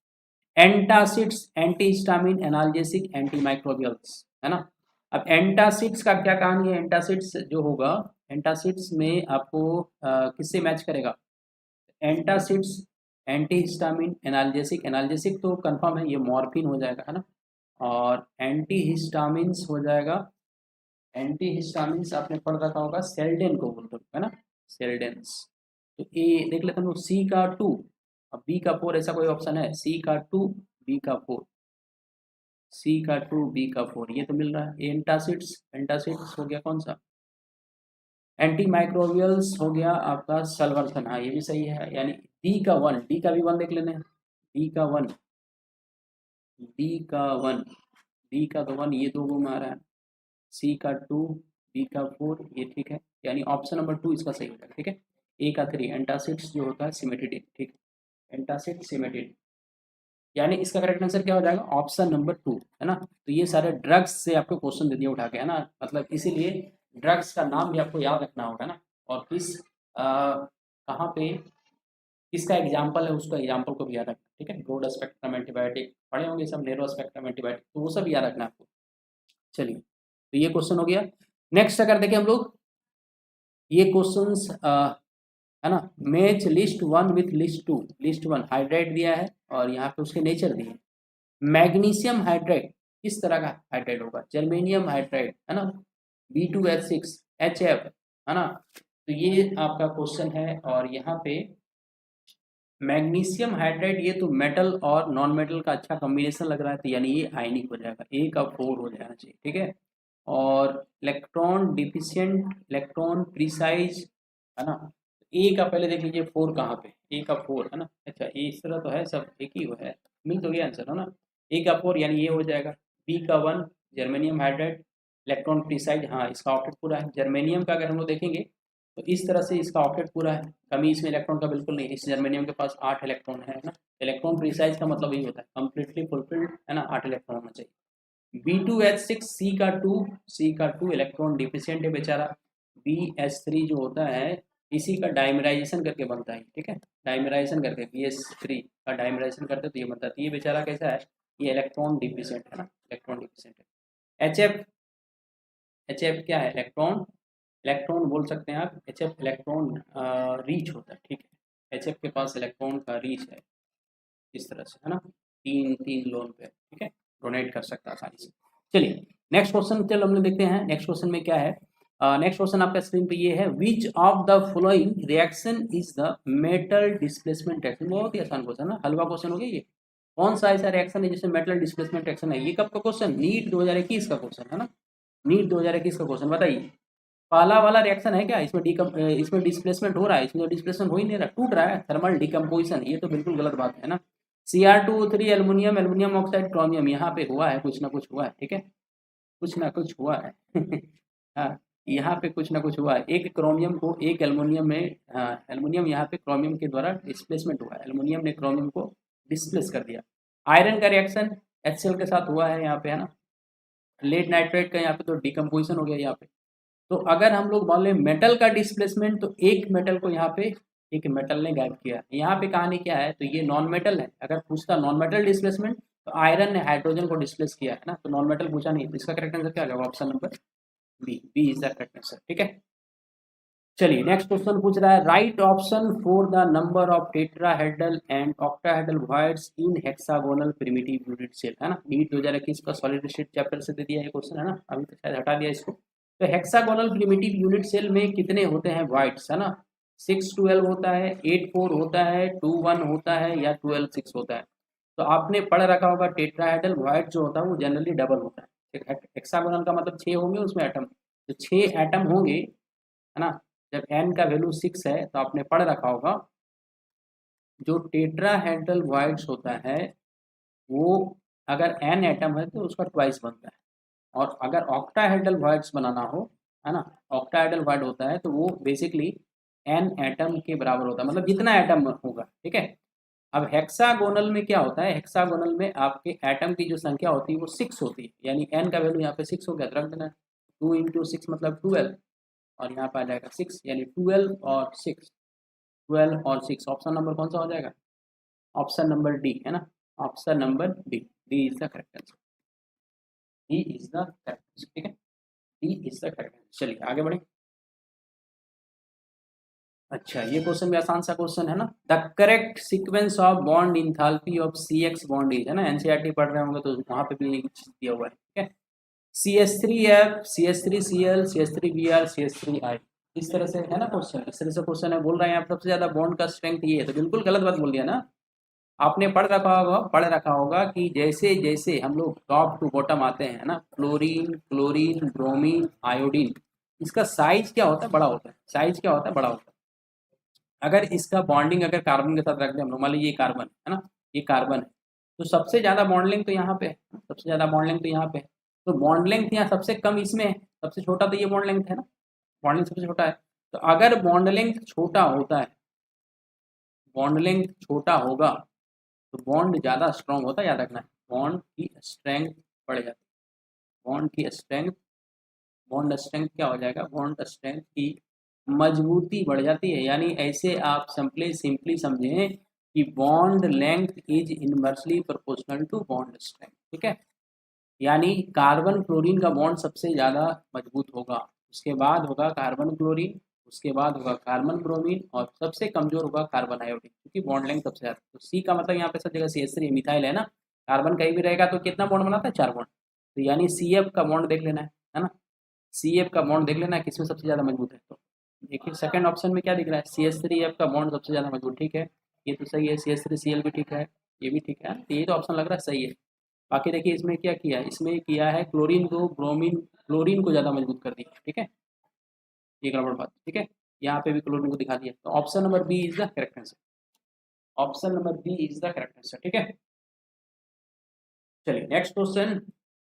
Antacids, antihistamine, analgesic, antimicrobials, है ना, अब एंटासिड्स का क्या कहानी है? एंटासिड्स जो होगा, एंटासिड्स में आपको किससे मैच करेगा? एंटासिड्स एंटीहिस्टामिन एनाल्जेसिक, एनाल्जेसिक तो कंफर्म है, ये मॉर्फिन हो जाएगा, है ना। और एंटीहिस्टामिन्स हो जाएगा, एंटीहिस्टामिन्स आपने पढ़ रखा होगा, सेल्डेन को बोलते हैं, है ना, सेल्डेंस। तो ए देख लेते हैं हम लोग, सी का 2, अब बी का 4, ऐसा कोई ऑप्शन है? सी का 2, बी का 4, सी का 2, बी का 4, ये तो मिल रहा है। एंटासिड्स, एंटासिड्स हो गया कौन सा? एंटी माइक्रोबियल्स हो गया आपका सल्वर्सन, हाँ ये भी सही है, यानी डी का 1, डी का भी 1 देख लेते हैं, डी का 1, डी का 1, डी का तो 1, ये दो गुण आ रहा है, सी का 2, बी का 4, ये ठीक है, यानी ऑप्शन नंबर 2 इसका सही हो जाएगा, ठीक है। ए का 3, एंटासिड्स जो होता है सिमेटिड, ठीक है, एंटासिड सिमेटिड, यानी इसका करेक्ट आंसर क्या हो जाएगा? ऑप्शन नंबर 2, है ना। तो ये सारे ड्रग्स से आपको क्वेश्चन दे दिए उठा के, है ना, मतलब इसीलिए ड्रग्स का नाम भी आपको याद रखना होगा ना, और किस कहाँ पे किसका एग्जाम्पल है, उसका एग्जाम्पल को भी याद रखना, ठीक है। ब्रॉड स्पेक्ट्रम एंटीबायोटिक पढ़े होंगे सब, नैरो स्पेक्ट्रम एंटीबायोटिक, तो वो सब याद रखना आपको। चलिए, तो ये क्वेश्चन हो गया। नेक्स्ट अगर देखें हम लोग, ये क्वेश्चंस है ना, match list 1 with list 2, list 1 hydride दिया है और यहाँ पे उसके नेचर दिए। मैग्नीशियम हाइड्राइड किस तरह का हाइड्राइड होगा? जर्मेनियम हाइड्राइड, है ना, B2H6 HF, है ना। तो ये आपका क्वेश्चन है, और यहाँ पे मैग्नीशियम हाइड्राइड, ये तो मेटल और नॉन मेटल का अच्छा कॉम्बिनेशन लग रहा है, तो यानी ये आयनिक हो जाएगा, ए का 4 हो जाना चाहिए, ठीक है। और इलेक्ट्रॉन डिफिशिएंट, इलेक्ट्रॉन प्रिसाइज, है ना। ए का पहले देख लीजिए 4 कहाँ पे, ए का 4, है ना, अच्छा ए इस तरह तो है, सब एक ही वो है, मिल तो गया आंसर, है ना। ए का 4 यानी ये हो जाएगा। बी का 1 जर्मेनियम हाइड्राइड, इलेक्ट्रॉन प्रिसाइज, हाँ इसका ऑक्टेट पूरा है। जर्मेनियम का अगर हम लोग देखेंगे तो इस तरह से इसका ऑक्टेट पूरा है, कमी इसमें इलेक्ट्रॉन का बिल्कुल नहीं, इस जर्मेनियम के पास 8 इलेक्ट्रॉन है ना। इलेक्ट्रॉन प्रिसाइज का मतलब यही होता है कंप्लीटली फुलफिल्ड, है ना, 8 इलेक्ट्रॉन होना चाहिए। B2H6 सी का 2, सी का 2 इलेक्ट्रॉन डिफिशिएंट है बेचारा। BH3 जो होता है इसी का डाइमराइजेशन करके बनता है, ठीक है, डाइमराइजेशन करके BH3 का डाइमराइजेशन करते तो ये बनता है, तो ये बेचारा कैसा है? ये इलेक्ट्रॉन डिफिशिएंट है ना, इलेक्ट्रॉन डिफिशिएंट है। HF, HF क्या है? इलेक्ट्रॉन, इलेक्ट्रॉन बोल सकते हैं आप, HF इलेक्ट्रॉन रीच होता है, ठीक है, HF के पास इलेक्ट्रॉन का रीच है इस तरह से, है ना, तीन तीन लोन पे, ठीक है, डोनेट कर सकता है आसानी से। चलिए नेक्स्ट क्वेश्चन चलो हम लोग देखते हैं, नेक्स्ट क्वेश्चन में क्या है। नेक्स्ट क्वेश्चन आपका स्क्रीन पे ये है, विच of the following reaction is the metal displacement reaction. बहुत ही आसान क्वेश्चन है, हलवा क्वेश्चन हो गया ये। कौन सा ऐसा रिएक्शन है जिसमें मेटल डिस्प्लेसमेंट रिएक्शन है? ये कब का क्वेश्चन? नीट 2021 का क्वेश्चन, है ना, नीट 2021 का क्वेश्चन। बताइए पाला वाला रिएक्शन है क्या? इसमें डिस्प्लेसमेंट हो रहा है? इसमें तो डिस्प्लेसमेंट हो ही नहीं रहा, टूट रहा है, थर्मल डिकम्पोजिशन, ये तो बिल्कुल गलत बात है ना। Cr2O3 aluminium, aluminium oxide, chromium, यहाँ पे हुआ है कुछ ना कुछ हुआ है, ठीक है, कुछ ना कुछ हुआ है हाँ, यहाँ पे कुछ ना कुछ हुआ है, एक क्रोमियम को एक एल्युमिनियम में, हाँ एल्युमिनियम यहाँ पे क्रोमियम के द्वारा डिस्प्लेसमेंट हुआ है, एल्युमिनियम ने क्रोमियम को डिस्प्लेस कर दिया। आयरन का रिएक्शन HCl के साथ हुआ है यहाँ पे, है ना। लेड नाइट्रेट का यहाँ पे तो डिकम्पोजिशन हो गया यहाँ पे। तो अगर हम लोग मान लें मेटल का डिस्प्लेसमेंट, तो एक मेटल को यहाँ पे एक मेटल ने गायब किया। यहाँ पे कहानी क्या है? तो ये नॉन मेटल है, अगर पूछता नॉन मेटल डिस्प्लेसमेंट तो आयरन ने हाइड्रोजन को डिस्प्लेस किया है ना, तो नॉन मेटल पूछा नहीं, तो इसका करेक्ट आंसर क्या होगा? Option number B, B is the correct answer, ठीक है। चलिए नेक्स्ट क्वेश्चन पूछ रहा है, right option for the number of tetrahedral and octahedral voids in hexagonal primitive unit cell, है ना। नीट 2021 का सॉलिड स्टेट चैप्टर से दे दिया है क्वेश्चन, है ना, अभी तो शायद हटा दिया इसको। तो हेक्सागोनल प्रिमिटिव यूनिट सेल में कितने होते हैं वॉइड्स, है ना? 612 होता है, 84 होता है, 21 होता है, या 126 होता है। तो आपने पढ़ रखा होगा टेट्राहेड्रल वॉइड जो होता है वो जनरली डबल होता है। हेक्सागोनल का मतलब 6 होंगे उसमें एटम, तो 6 एटम होंगे, है ना। जब n का वैल्यू 6 है तो आपने पढ़ रखा होगा जो टेट्राहेड्रल वॉइड्स होता है वो अगर n एटम है तो उसका ट्वाइस बनता है, और अगर ऑक्टाहेड्रल वॉइड्स बनाना हो, है ना, ऑक्टाहेड्रल वॉइड होता है तो वो बेसिकली n एटम के बराबर होता है, मतलब जितना एटम होगा, ठीक है। अब हेक्सागोनल में क्या होता है? हेक्सागोनल में आपके एटम की जो संख्या होती है वो 6 होती है, यानी n का वैल्यू यहाँ पे 6 हो गया, तो रख देना 2 इंटू 6 मतलब 12, और यहाँ पर आ जाएगा 6, यानी 12 और 6, 12 और 6, ऑप्शन नंबर कौन सा हो जाएगा? ऑप्शन नंबर डी, है ना, option number D, D is the correct answer, D is the correct answer, ठीक है। D is the correct answer. चलिए आगे बढ़े। अच्छा, ये क्वेश्चन भी आसान सा क्वेश्चन है ना। The correct sequence of bond enthalpy of C X bond is, है ना, एनसीईआरटी पढ़ रहे होंगे तो वहाँ पे भी एक चीज दिया हुआ है, ठीक है। CH3F, CH3Cl, CH3Br, CH3I, इस तरह से है ना क्वेश्चन, इस तरह से क्वेश्चन है। बोल रहे हैं आप सबसे ज्यादा बॉन्ड का स्ट्रेंथ ये है, तो बिल्कुल गलत बात बोल दिया ना। आपने पढ़ रखा होगा कि जैसे जैसे हम लोग टॉप टू बॉटम आते हैं ना, क्लोरीन, क्लोरीन, ब्रोमीन, आयोडीन, इसका साइज क्या होता है, बड़ा होता है। साइज क्या होता है, बड़ा होता है। अगर इसका बॉन्डिंग अगर कार्बन के साथ रख दें हम लोग, मान लीजिए ये कार्बन है ना, ये कार्बन है, तो सबसे ज़्यादा बॉन्ड लेंथ तो यहाँ पे है, सबसे ज़्यादा बॉन्ड लेंथ तो यहाँ पे है। तो बॉन्ड लेंथ यहाँ सबसे कम इसमें है, सबसे छोटा तो ये बॉन्ड लेंथ है ना, बॉन्ड लेंथ सबसे छोटा है। तो अगर बॉन्ड लेंथ छोटा होता है, बॉन्ड लेंथ छोटा होगा तो बॉन्ड ज़्यादा स्ट्रॉन्ग होता है, याद रखना है। बॉन्ड की स्ट्रेंथ बढ़ जाती है, बॉन्ड की स्ट्रेंथ, बॉन्ड स्ट्रेंथ क्या हो जाएगा, बॉन्ड स्ट्रेंथ की मजबूती बढ़ जाती है। यानी ऐसे आप सिंपली समझें कि bond length is inversely proportional to bond strength, ठीक है। यानी कार्बन क्लोरीन का बॉन्ड सबसे ज़्यादा मजबूत होगा, उसके बाद होगा कार्बन क्लोरीन, उसके बाद होगा कार्बन ब्रोमीन, और सबसे कमजोर होगा कार्बन आयोडीन, क्योंकि बॉन्ड लेंथ सबसे ज़्यादा। तो सी का मतलब यहाँ पे सब जगह CH3 मिथाइल है ना, कार्बन कहीं भी रहेगा तो कितना बॉन्ड बनाता है, 4 बॉन्ड। तो यानी CF का बॉन्ड देख लेना है ना, CF का बॉन्ड देख लेना है किसमें सबसे ज़्यादा मजबूत है। तो देखिए सेकंड ऑप्शन में क्या दिख रहा है, CH3F का बॉन्ड सबसे ज़्यादा मजबूत, ठीक है, ये तो सही है। CH3Cl भी ठीक है, ये भी ठीक है, तो ये तो ऑप्शन लग रहा है सही है। बाकी देखिए इसमें क्या किया है, इसमें किया है क्लोरीन को, ब्रोमीन, क्लोरीन को ज़्यादा मजबूत कर दिया, ठीक है, ये गड़बड़ बात, ठीक है। यहाँ पे भी क्लोरीन को दिखा दिया, तो option number B is the correct answer, option number B is the correct answer, ठीक है। चलिए नेक्स्ट क्वेश्चन।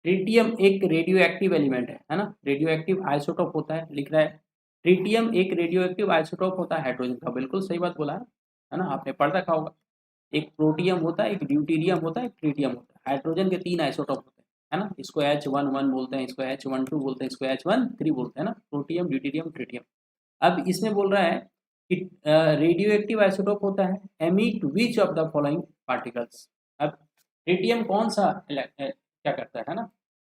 ट्रीटियम एक रेडियो एक्टिव एलिमेंट है ना, रेडियो एक्टिव आइसोटोप होता है, लिख रहा है ट्रीटियम एक रेडियो एक्टिव आइसोटोप होता है हाइड्रोजन का, बिल्कुल सही बात बोला है ना, आपने पढ़ रखा होगा। एक प्रोटियम होता है, एक ड्यूटीरियम होता है, एक ट्रीटियम होता है। हाइड्रोजन के 3 आइसोटोप होते हैं, है ना, इसको H11 बोलते हैं, इसको H12 बोलते हैं, इसको H13 बोलते हैं ना, प्रोटियम, ड्यूटीरियम, ट्रीटियम। अब इसमें बोल रहा है कि रेडियो एक्टिव आइसोटोप होता है emit which of the following particles. अब ट्रीटियम कौन सा क्या करता है ना,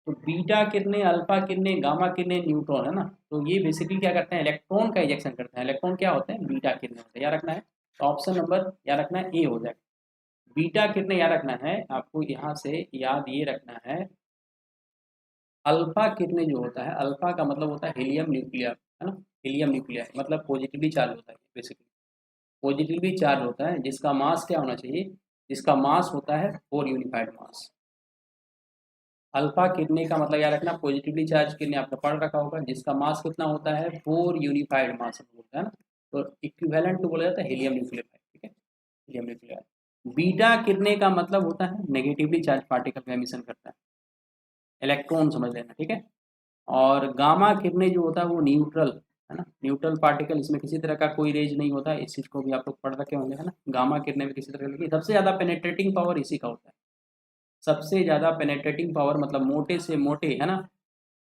तो बीटा कितने, अल्फा कितने, गामा कितने, न्यूट्रॉन, है ना। तो ये बेसिकली क्या करते हैं, इलेक्ट्रॉन का इजेक्शन करते हैं। इलेक्ट्रॉन क्या होते हैं, बीटा कितने होते हैं, याद रखना है। तो ऑप्शन नंबर याद रखना है, ए हो जाएगा। बीटा कितने याद रखना है आपको, यहाँ से याद ये रखना है, अल्फा कितने जो होता है, अल्फा का मतलब होता है हीलियम न्यूक्लियर, है ना, हीलियम न्यूक्लियर मतलब पॉजिटिवली चार्ज होता है, बेसिकली पॉजिटिवली चार्ज होता है, जिसका मास क्या होना चाहिए, जिसका मास होता है 4 यूनिफाइड मास। अल्फा कितने का मतलब याद रखना, पॉजिटिवली चार्ज कितने आपने पढ़ रखा होगा, जिसका मास कितना होता है, 4 यूनिफाइड मास होता है ना। तो इक्विवेलेंट टू बोला जाता है हीलियम न्यूक्लियर, ठीक है, हीलियम न्यूक्लियर। बीटा कितने का मतलब होता है नेगेटिवली चार्ज पार्टिकल का एमिशन करता है, इलेक्ट्रॉन समझ लेना, ठीक है। और गामा कितने जो होता है वो न्यूट्रल, है ना, न्यूट्रल पार्टिकल, इसमें किसी तरह का कोई रेज नहीं होता है, इस चीज़ को भी आप लोग पढ़ रखे होंगे, है ना। गामा कितने में किसी तरह की सबसे ज़्यादा पेनेट्रेटिंग पावर इसी का होता है, सबसे ज़्यादा पेनेट्रेटिंग पावर, मतलब मोटे से मोटे, है ना,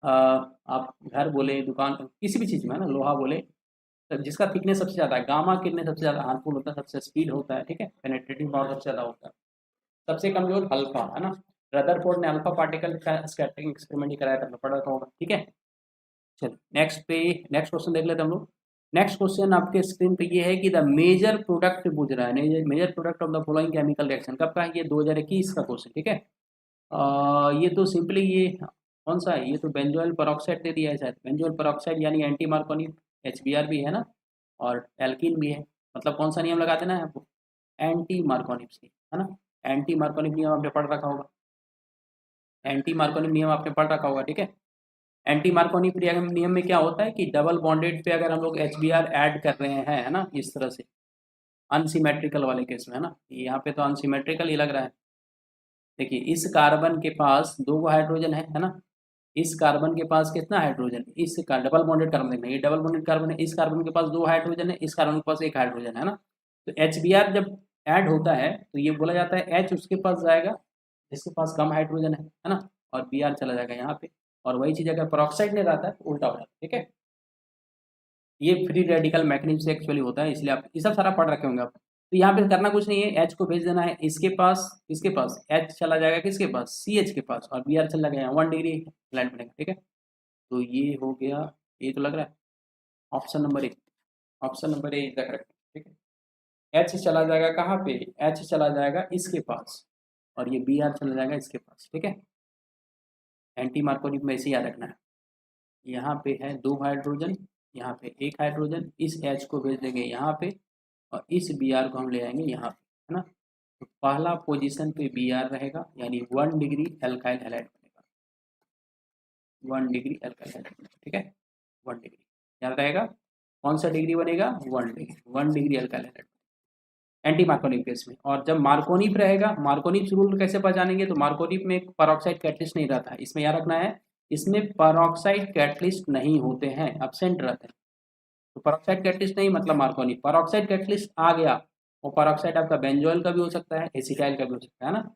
आप घर बोले, दुकान, किसी भी चीज़ में, है ना, लोहा बोले, तो जिसका थिकनेस सबसे ज़्यादा है, गामा कितने सबसे ज़्यादा हार्मफुल होता है, सबसे स्पीड होता है, ठीक है, पेनेट्रेटिंग पावर सबसे ज़्यादा होता है। सबसे कमजोर अल्फा, है ना, रदरफोर्ड ने अल्फा पार्टिकल का स्कैटरिंग एक्सपेरिमेंट ही कराया था, पढ़ा रखा होगा, ठीक है। चलो नेक्स्ट क्वेश्चन देख लेते हैं हम लोग। नेक्स्ट क्वेश्चन आपके स्क्रीन पे ये है कि द मेजर प्रोडक्ट पूछ रहा है, major product of the following chemical reaction कब का है, ये 2021 का क्वेश्चन, ठीक है। ये तो सिंपली ये कौन सा है, ये तो बेंजोइल पेरोक्साइड दे दिया है शायद, बेंजोइल पेरोक्साइड यानी एंटी मार्कोनी, HBr भी है ना, और एल्कीन भी है। मतलब कौन सा नियम लगा देना है आपको, एंटी मार्कोनिक से, है ना, एंटी मार्कोनिक नियम आपने पढ़ रखा होगा, एंटी मार्कोनिक नियम आपने पढ़ रखा होगा, ठीक है। एंटी मार्कोनी नियम में क्या होता है कि डबल बॉन्डेड पे अगर हम लोग HBr ऐड कर रहे हैं, है ना, इस तरह से अनसिमेट्रिकल वाले केस में, है ना, यहाँ पे तो अनसिमेट्रिकल ही लग रहा है। देखिए इस कार्बन के पास 2 हाइड्रोजन है ना, इस कार्बन के पास कितना हाइड्रोजन, इस का डबल बॉन्डेड कार्बन देखना, ये डबल बॉन्डेड कार्बन है, इस कार्बन के पास 2 हाइड्रोजन है, इस कार्बन के पास 1 हाइड्रोजन है ना। तो HBr जब ऐड होता है तो ये बोला जाता है H उसके पास जाएगा जिसके पास कम हाइड्रोजन है ना, और Br चला जाएगा यहाँ पे। और वही चीज़ अगर पेरोक्साइड में रहता है तो उल्टा हो जाता है, ठीक है। ये फ्री रेडिकल मैकेनिज्म से एक्चुअली होता है, इसलिए आप ये सब सारा पढ़ रखे होंगे आप। तो यहाँ पे करना कुछ नहीं है, H को भेज देना है इसके पास, किसके पास, H चला जाएगा किसके पास, CH के पास, और Br चला गया 1 डिग्री लाइन बनेगा, ठीक है। तो ये हो गया, ये तो लग रहा है option number A. Option number A is the correct. ठीक है, एच चला जाएगा कहाँ पे, एच चला जाएगा इसके पास, और ये बी आर चला जाएगा इसके पास। ठीक है, एंटी मार्कोनिक में ऐसे याद रखना है। यहाँ पे है 2 हाइड्रोजन, यहाँ पे 1 हाइड्रोजन, इस एच को भेज देंगे यहाँ पे, और इस बी आर को हम ले आएंगे यहाँ पे, है ना। तो पहला पोजीशन पे बी आर रहेगा, यानी 1 डिग्री एल्काइल हैलाइड बनेगा, 1 डिग्री एल्काइल हैलाइड बनेगा। ठीक है, 1 डिग्री याद रहेगा, कौन सा डिग्री बनेगा, 1 degree, 1 degree alkyl halide anti Markovnikov case में। और जब मार्कोनिक रहेगा, मार्कोनिक रूल कैसे पहचानेंगे, तो मार्कोनिक में परऑक्साइड कैटलिस्ट नहीं रहता है, इसमें याद रखना है, इसमें परऑक्साइड कैटलिस्ट नहीं होते हैं, एब्सेंट रहते हैं। तो परऑक्साइड कैटलिस्ट नहीं मतलब मार्कोनिक, परऑक्साइड कैटलिस्ट आ गया, वो परऑक्साइड आपका बेंजोइल का भी हो सकता है, एसिटाइल का भी हो सकता है ना,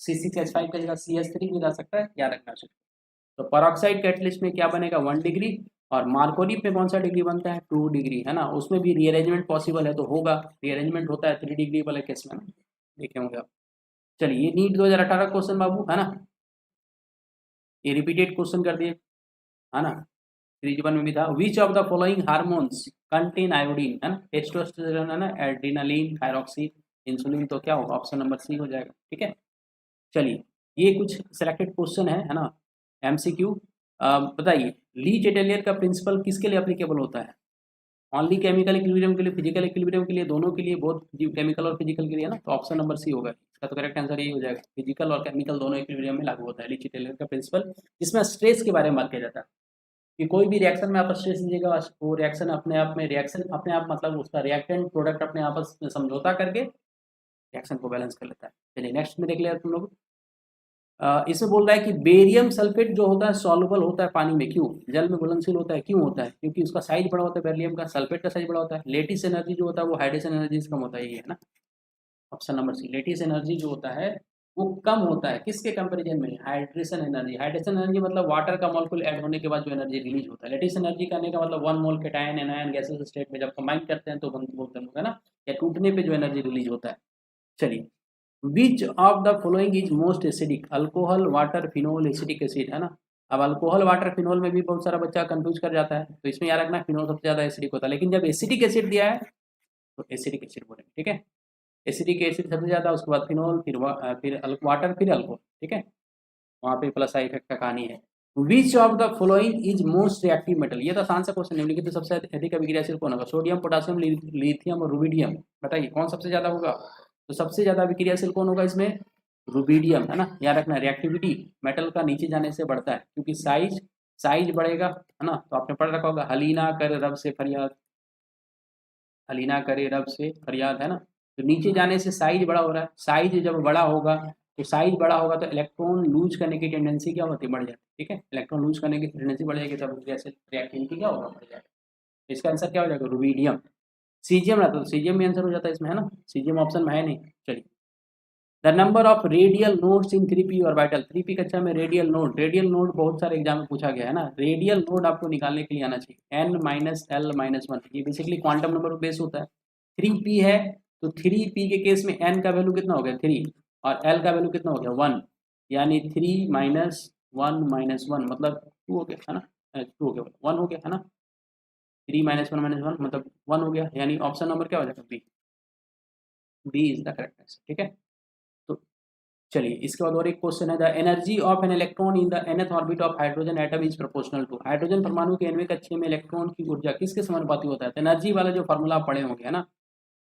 C6H5 का जगह CH3 भी रह सकता है, याद रखना चाहिए। तो परऑक्साइड कैटलिस्ट में क्या बनेगा, 1 डिग्री, और मार्कोनिक में कौन सा डिग्री बनता है, 2 डिग्री, है ना। उसमें भी रीअरेंजमेंट पॉसिबल है तो होगा, रीअरेंजमेंट होता है 3 डिग्री वाले केस में ना, देखे होंगे आप। चलिए, ये नीट 2018 क्वेश्चन बाबू, है ना, ये रिपीटेड क्वेश्चन कर दिए, है ना। त्रिजुवन में भी था, विच of the following hormones contain iodine, है ना, टेस्टोस्टेरोन, है ना, एड्रेनालिन, थायरॉक्सिन, इंसुलिन, तो क्या होगा, ऑप्शन नंबर सी हो जाएगा। ठीक है, चलिए, ये कुछ सिलेक्टेड क्वेश्चन है ना, MCQ। बताइए, ली चेटेलियर का प्रिंसिपल किसके लिए एप्लीकेबल होता है, ओनली केमिकल इक्विलिब्रियम के लिए, फिजिकल इक्विलिब्रियम के लिए, दोनों के लिए, बहुत केमिकल और फिजिकल के लिए ना, तो ऑप्शन नंबर सी होगा इसका, तो करेक्ट आंसर यही हो जाएगा, फिजिकल और केमिकल दोनों इक्विलिब्रियम में लागू होता है ली चेटेलियर का प्रिंसिपल, जिसमें स्ट्रेस के बारे में बात किया जाता है कि कोई भी रिएक्शन में आप स्ट्रेस दीजिएगा, वो रिएक्शन अपने आप में, रिएक्शन अपने आप मतलब उसका रिएक्टेंट प्रोडक्ट अपने आपस में समझौता करके रिएक्शन को बैलेंस कर लेता है। चलिए नेक्स्ट में देख लिया तुम लोग। इसमें बोल रहा है कि बेरियम सल्फेट जो होता है सॉल्युबल होता है पानी में, क्यों, जल में घुलनशील होता है, क्यों होता है, क्योंकि उसका साइज बड़ा होता है, बेरियम का, सल्फेट का साइज बड़ा होता है, लेटिस एनर्जी जो होता है वो हाइड्रेशन एनर्जी से कम होता है, ये है ना, option number C, lattice energy जो होता है वो कम होता है, किसके कंपैरिजन में, हाइड्रेशन एनर्जी। हाइड्रेशन एनर्जी मतलब वाटर का मॉलिक्यूल ऐड होने के बाद जो एनर्जी रिलीज होता है, लेटिस एनर्जी करने का मतलब 1 मोल केटायन एनायन गैसेस स्टेट में जब कंबाइन करते हैं तो बोलते हैं ना, या टूटने पे जो एनर्जी रिलीज होता है। चलिए, विच of the following is most acidic, alcohol, water, phenol, acetic acid, है ना। अब अल्कोहल, वाटर, फिनोल में भी बहुत सारा बच्चा कंफ्यूज कर जाता है, तो इसमें याद रखना फिनोल सबसे ज्यादा एसिडिक होता है, लेकिन जब एसिटिक एसिड दिया है तो एसिडिक एसिड बोलेंगे। ठीक है, एसिडिक एसिड सबसे ज्यादा, उसके बाद फिनोल, फिर वाटर, फिर अल्कोहल। ठीक है, वहाँ पे प्लस आई इफेक्ट का कहानी है। विच of the following is most reactive metal, ये तो आसान सा क्वेश्चन है, लेकिन तो सबसे अधिक अभिक्रियाशील कौन होगा, सोडियम, पोटासियम, लिथियम और रुबिडियम, बताइए कौन सबसे ज्यादा होगा। तो सबसे ज्यादा अभिक्रियाशील कौन होगा इसमें, रुबिडियम, है ना। याद रखना, रिएक्टिविटी मेटल का नीचे जाने से बढ़ता है, क्योंकि साइज साइज बढ़ेगा, है ना। तो आपने पढ़ रखा होगा, हलीना कर रब से फरियाद, हलीना करे रब से फरियाद, है ना। तो नीचे जाने से साइज बड़ा हो रहा है, साइज जब बड़ा होगा तो साइज बड़ा होगा तो इलेक्ट्रॉन लूज करने की टेंडेंसी क्या होती है, बढ़ जाती है। ठीक है, इलेक्ट्रॉन लूज करने की टेंडेंसी बढ़ जाएगी, तब जैसे रिएक्टिविटी क्या होगा, बढ़ जाएगा। इसका आंसर क्या हो जाएगा, रुबिडियम। सीजियम रहता तो सीजियम भी आंसर हो जाता है इसमें, है ना, सीजियम ऑप्शन में है नहीं। चलिए, the number of radial nodes in 3p orbital, 3p कक्षा में रेडियल नोड, रेडियल नोड बहुत सारे एग्जाम में पूछा गया है ना, रेडियल नोड आपको निकालने के लिए आना चाहिए, n-l-1, ये बेसिकली क्वांटम नंबर बेस होता है। 3p है तो 3p के केस में n का वैल्यू कितना हो गया 3, और l का वैल्यू कितना हो गया 1, यानी 3 माइनस 1 माइनस 1 मतलब 2 हो गया, है ना, 2 हो गया, 1 हो गया, है ना, 3 माइनस 1 माइनस 1 मतलब 1 हो गया, यानी ऑप्शन नंबर क्या हो जाएगा, B, B is the correct answer. ठीक है, तो चलिए, इसके बाद और एक क्वेश्चन है, the energy of an electron in the nth orbit of hydrogen atom is proportional to, hydrogen परमाणु के 9वें कक्षे में इलेक्ट्रॉन की ऊर्जा किसके समानुपाती होता है। तो एनर्जी वाला जो फार्मूला आप पढ़े होंगे, है ना,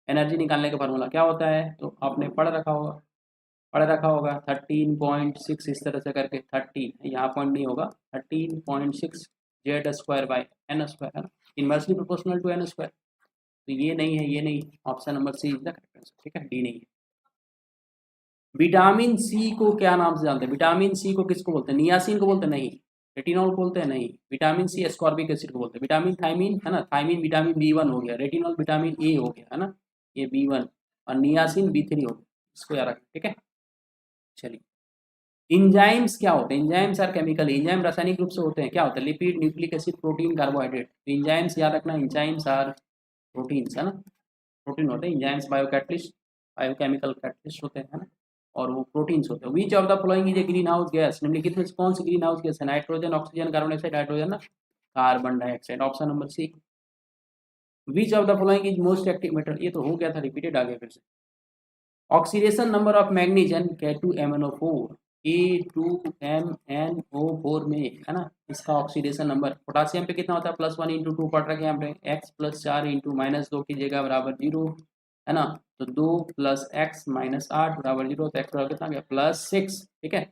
एनर्जी निकालने का फार्मूला क्या होता है, तो आपने पढ़ रखा होगा 13.6 इस तरह से करके, 13 यहाँ पॉइंट नहीं होगा, 13.6 Z² बाई n², है ना, इनवर्सली प्रोपोर्शनल टू n²। तो ये नहीं है, ये नहीं, option number C is the correct answer. ठीक है, डी नहीं है। विटामिन सी को क्या नाम से जानते हैं, विटामिन सी को किसको बोलते हैं, नियासिन को बोलते हैं, नहीं, रेटिनॉल को बोलते हैं, नहीं, विटामिन सी एस्कॉर्बिक एसिड को बोलते हैं, विटामिन थायमीन, है ना, थायमीन विटामिन B1 हो गया, रेटिनॉल विटामिन ए हो गया, है ना, ये B1, और नियासिन B3 हो गया, इसको याद रखें। ठीक है, चलिए, इंजाइम्स क्या होते हैं, इंजाइम्स आर केमिकल, इंजाइम रासायनिक रूप से होते हैं, क्या होता है, lipid, nucleic acid, protein, carbohydrate. तो इंजाइम्स याद रखना, इंजाइम्स आर प्रोटीन्स, है ना, प्रोटीन होते हैं इंजाइम्स, बायोकैटलिस्ट, बायोकेमिकल कैटलिस्ट होते हैं, है ना। और वो प्रोटीन्स होते हैं। Which of the following is a green house gas, निम्नलिखित में से कौन सी ग्रीन हाउस गैस है? Nitrogen, oxygen, carbon dioxide, hydrogen ना carbon dioxide, option number C. Which of the following is most active metal, ये तो हो गया था, रिपीटेड आ गया फिर से। Oxidation number of manganese and K2MnO4, K2MnO4 में है ना, इसका ऑक्सीडेशन नंबर। पोटासियम पे कितना होता है? +1 × 2 पढ़ रखे हैं हमने, x + 4 × -2 की जगह बराबर 0 है ना, तो 2 + x - 8 बराबर 0, तो x बराबर कितना गया? +6, ठीक है।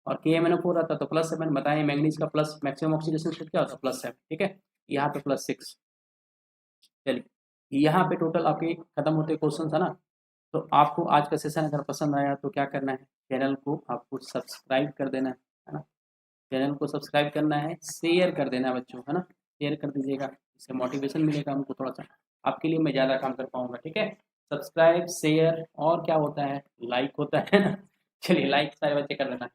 और KMnO4 आता तो +7, बताएं मैग्नीज का प्लस मैक्सिमम ऑक्सीडेशन स्टेट क्या होता है? +7, ठीक है, यहाँ पे +6। चलिए यहाँ पे टोटल आपके खत्म होते क्वेश्चन है ना। तो आपको आज का सेशन अगर पसंद आया तो क्या करना है, चैनल को आपको सब्सक्राइब कर देना है ना, चैनल को सब्सक्राइब करना है, शेयर कर देना है बच्चों, है ना, शेयर कर दीजिएगा, इससे मोटिवेशन मिलेगा हमको थोड़ा सा, आपके लिए मैं ज़्यादा काम कर पाऊँगा, ठीक है। सब्सक्राइब, शेयर और क्या होता है, लाइक होता है ना। चलिए लाइक सारे बच्चे कर देना।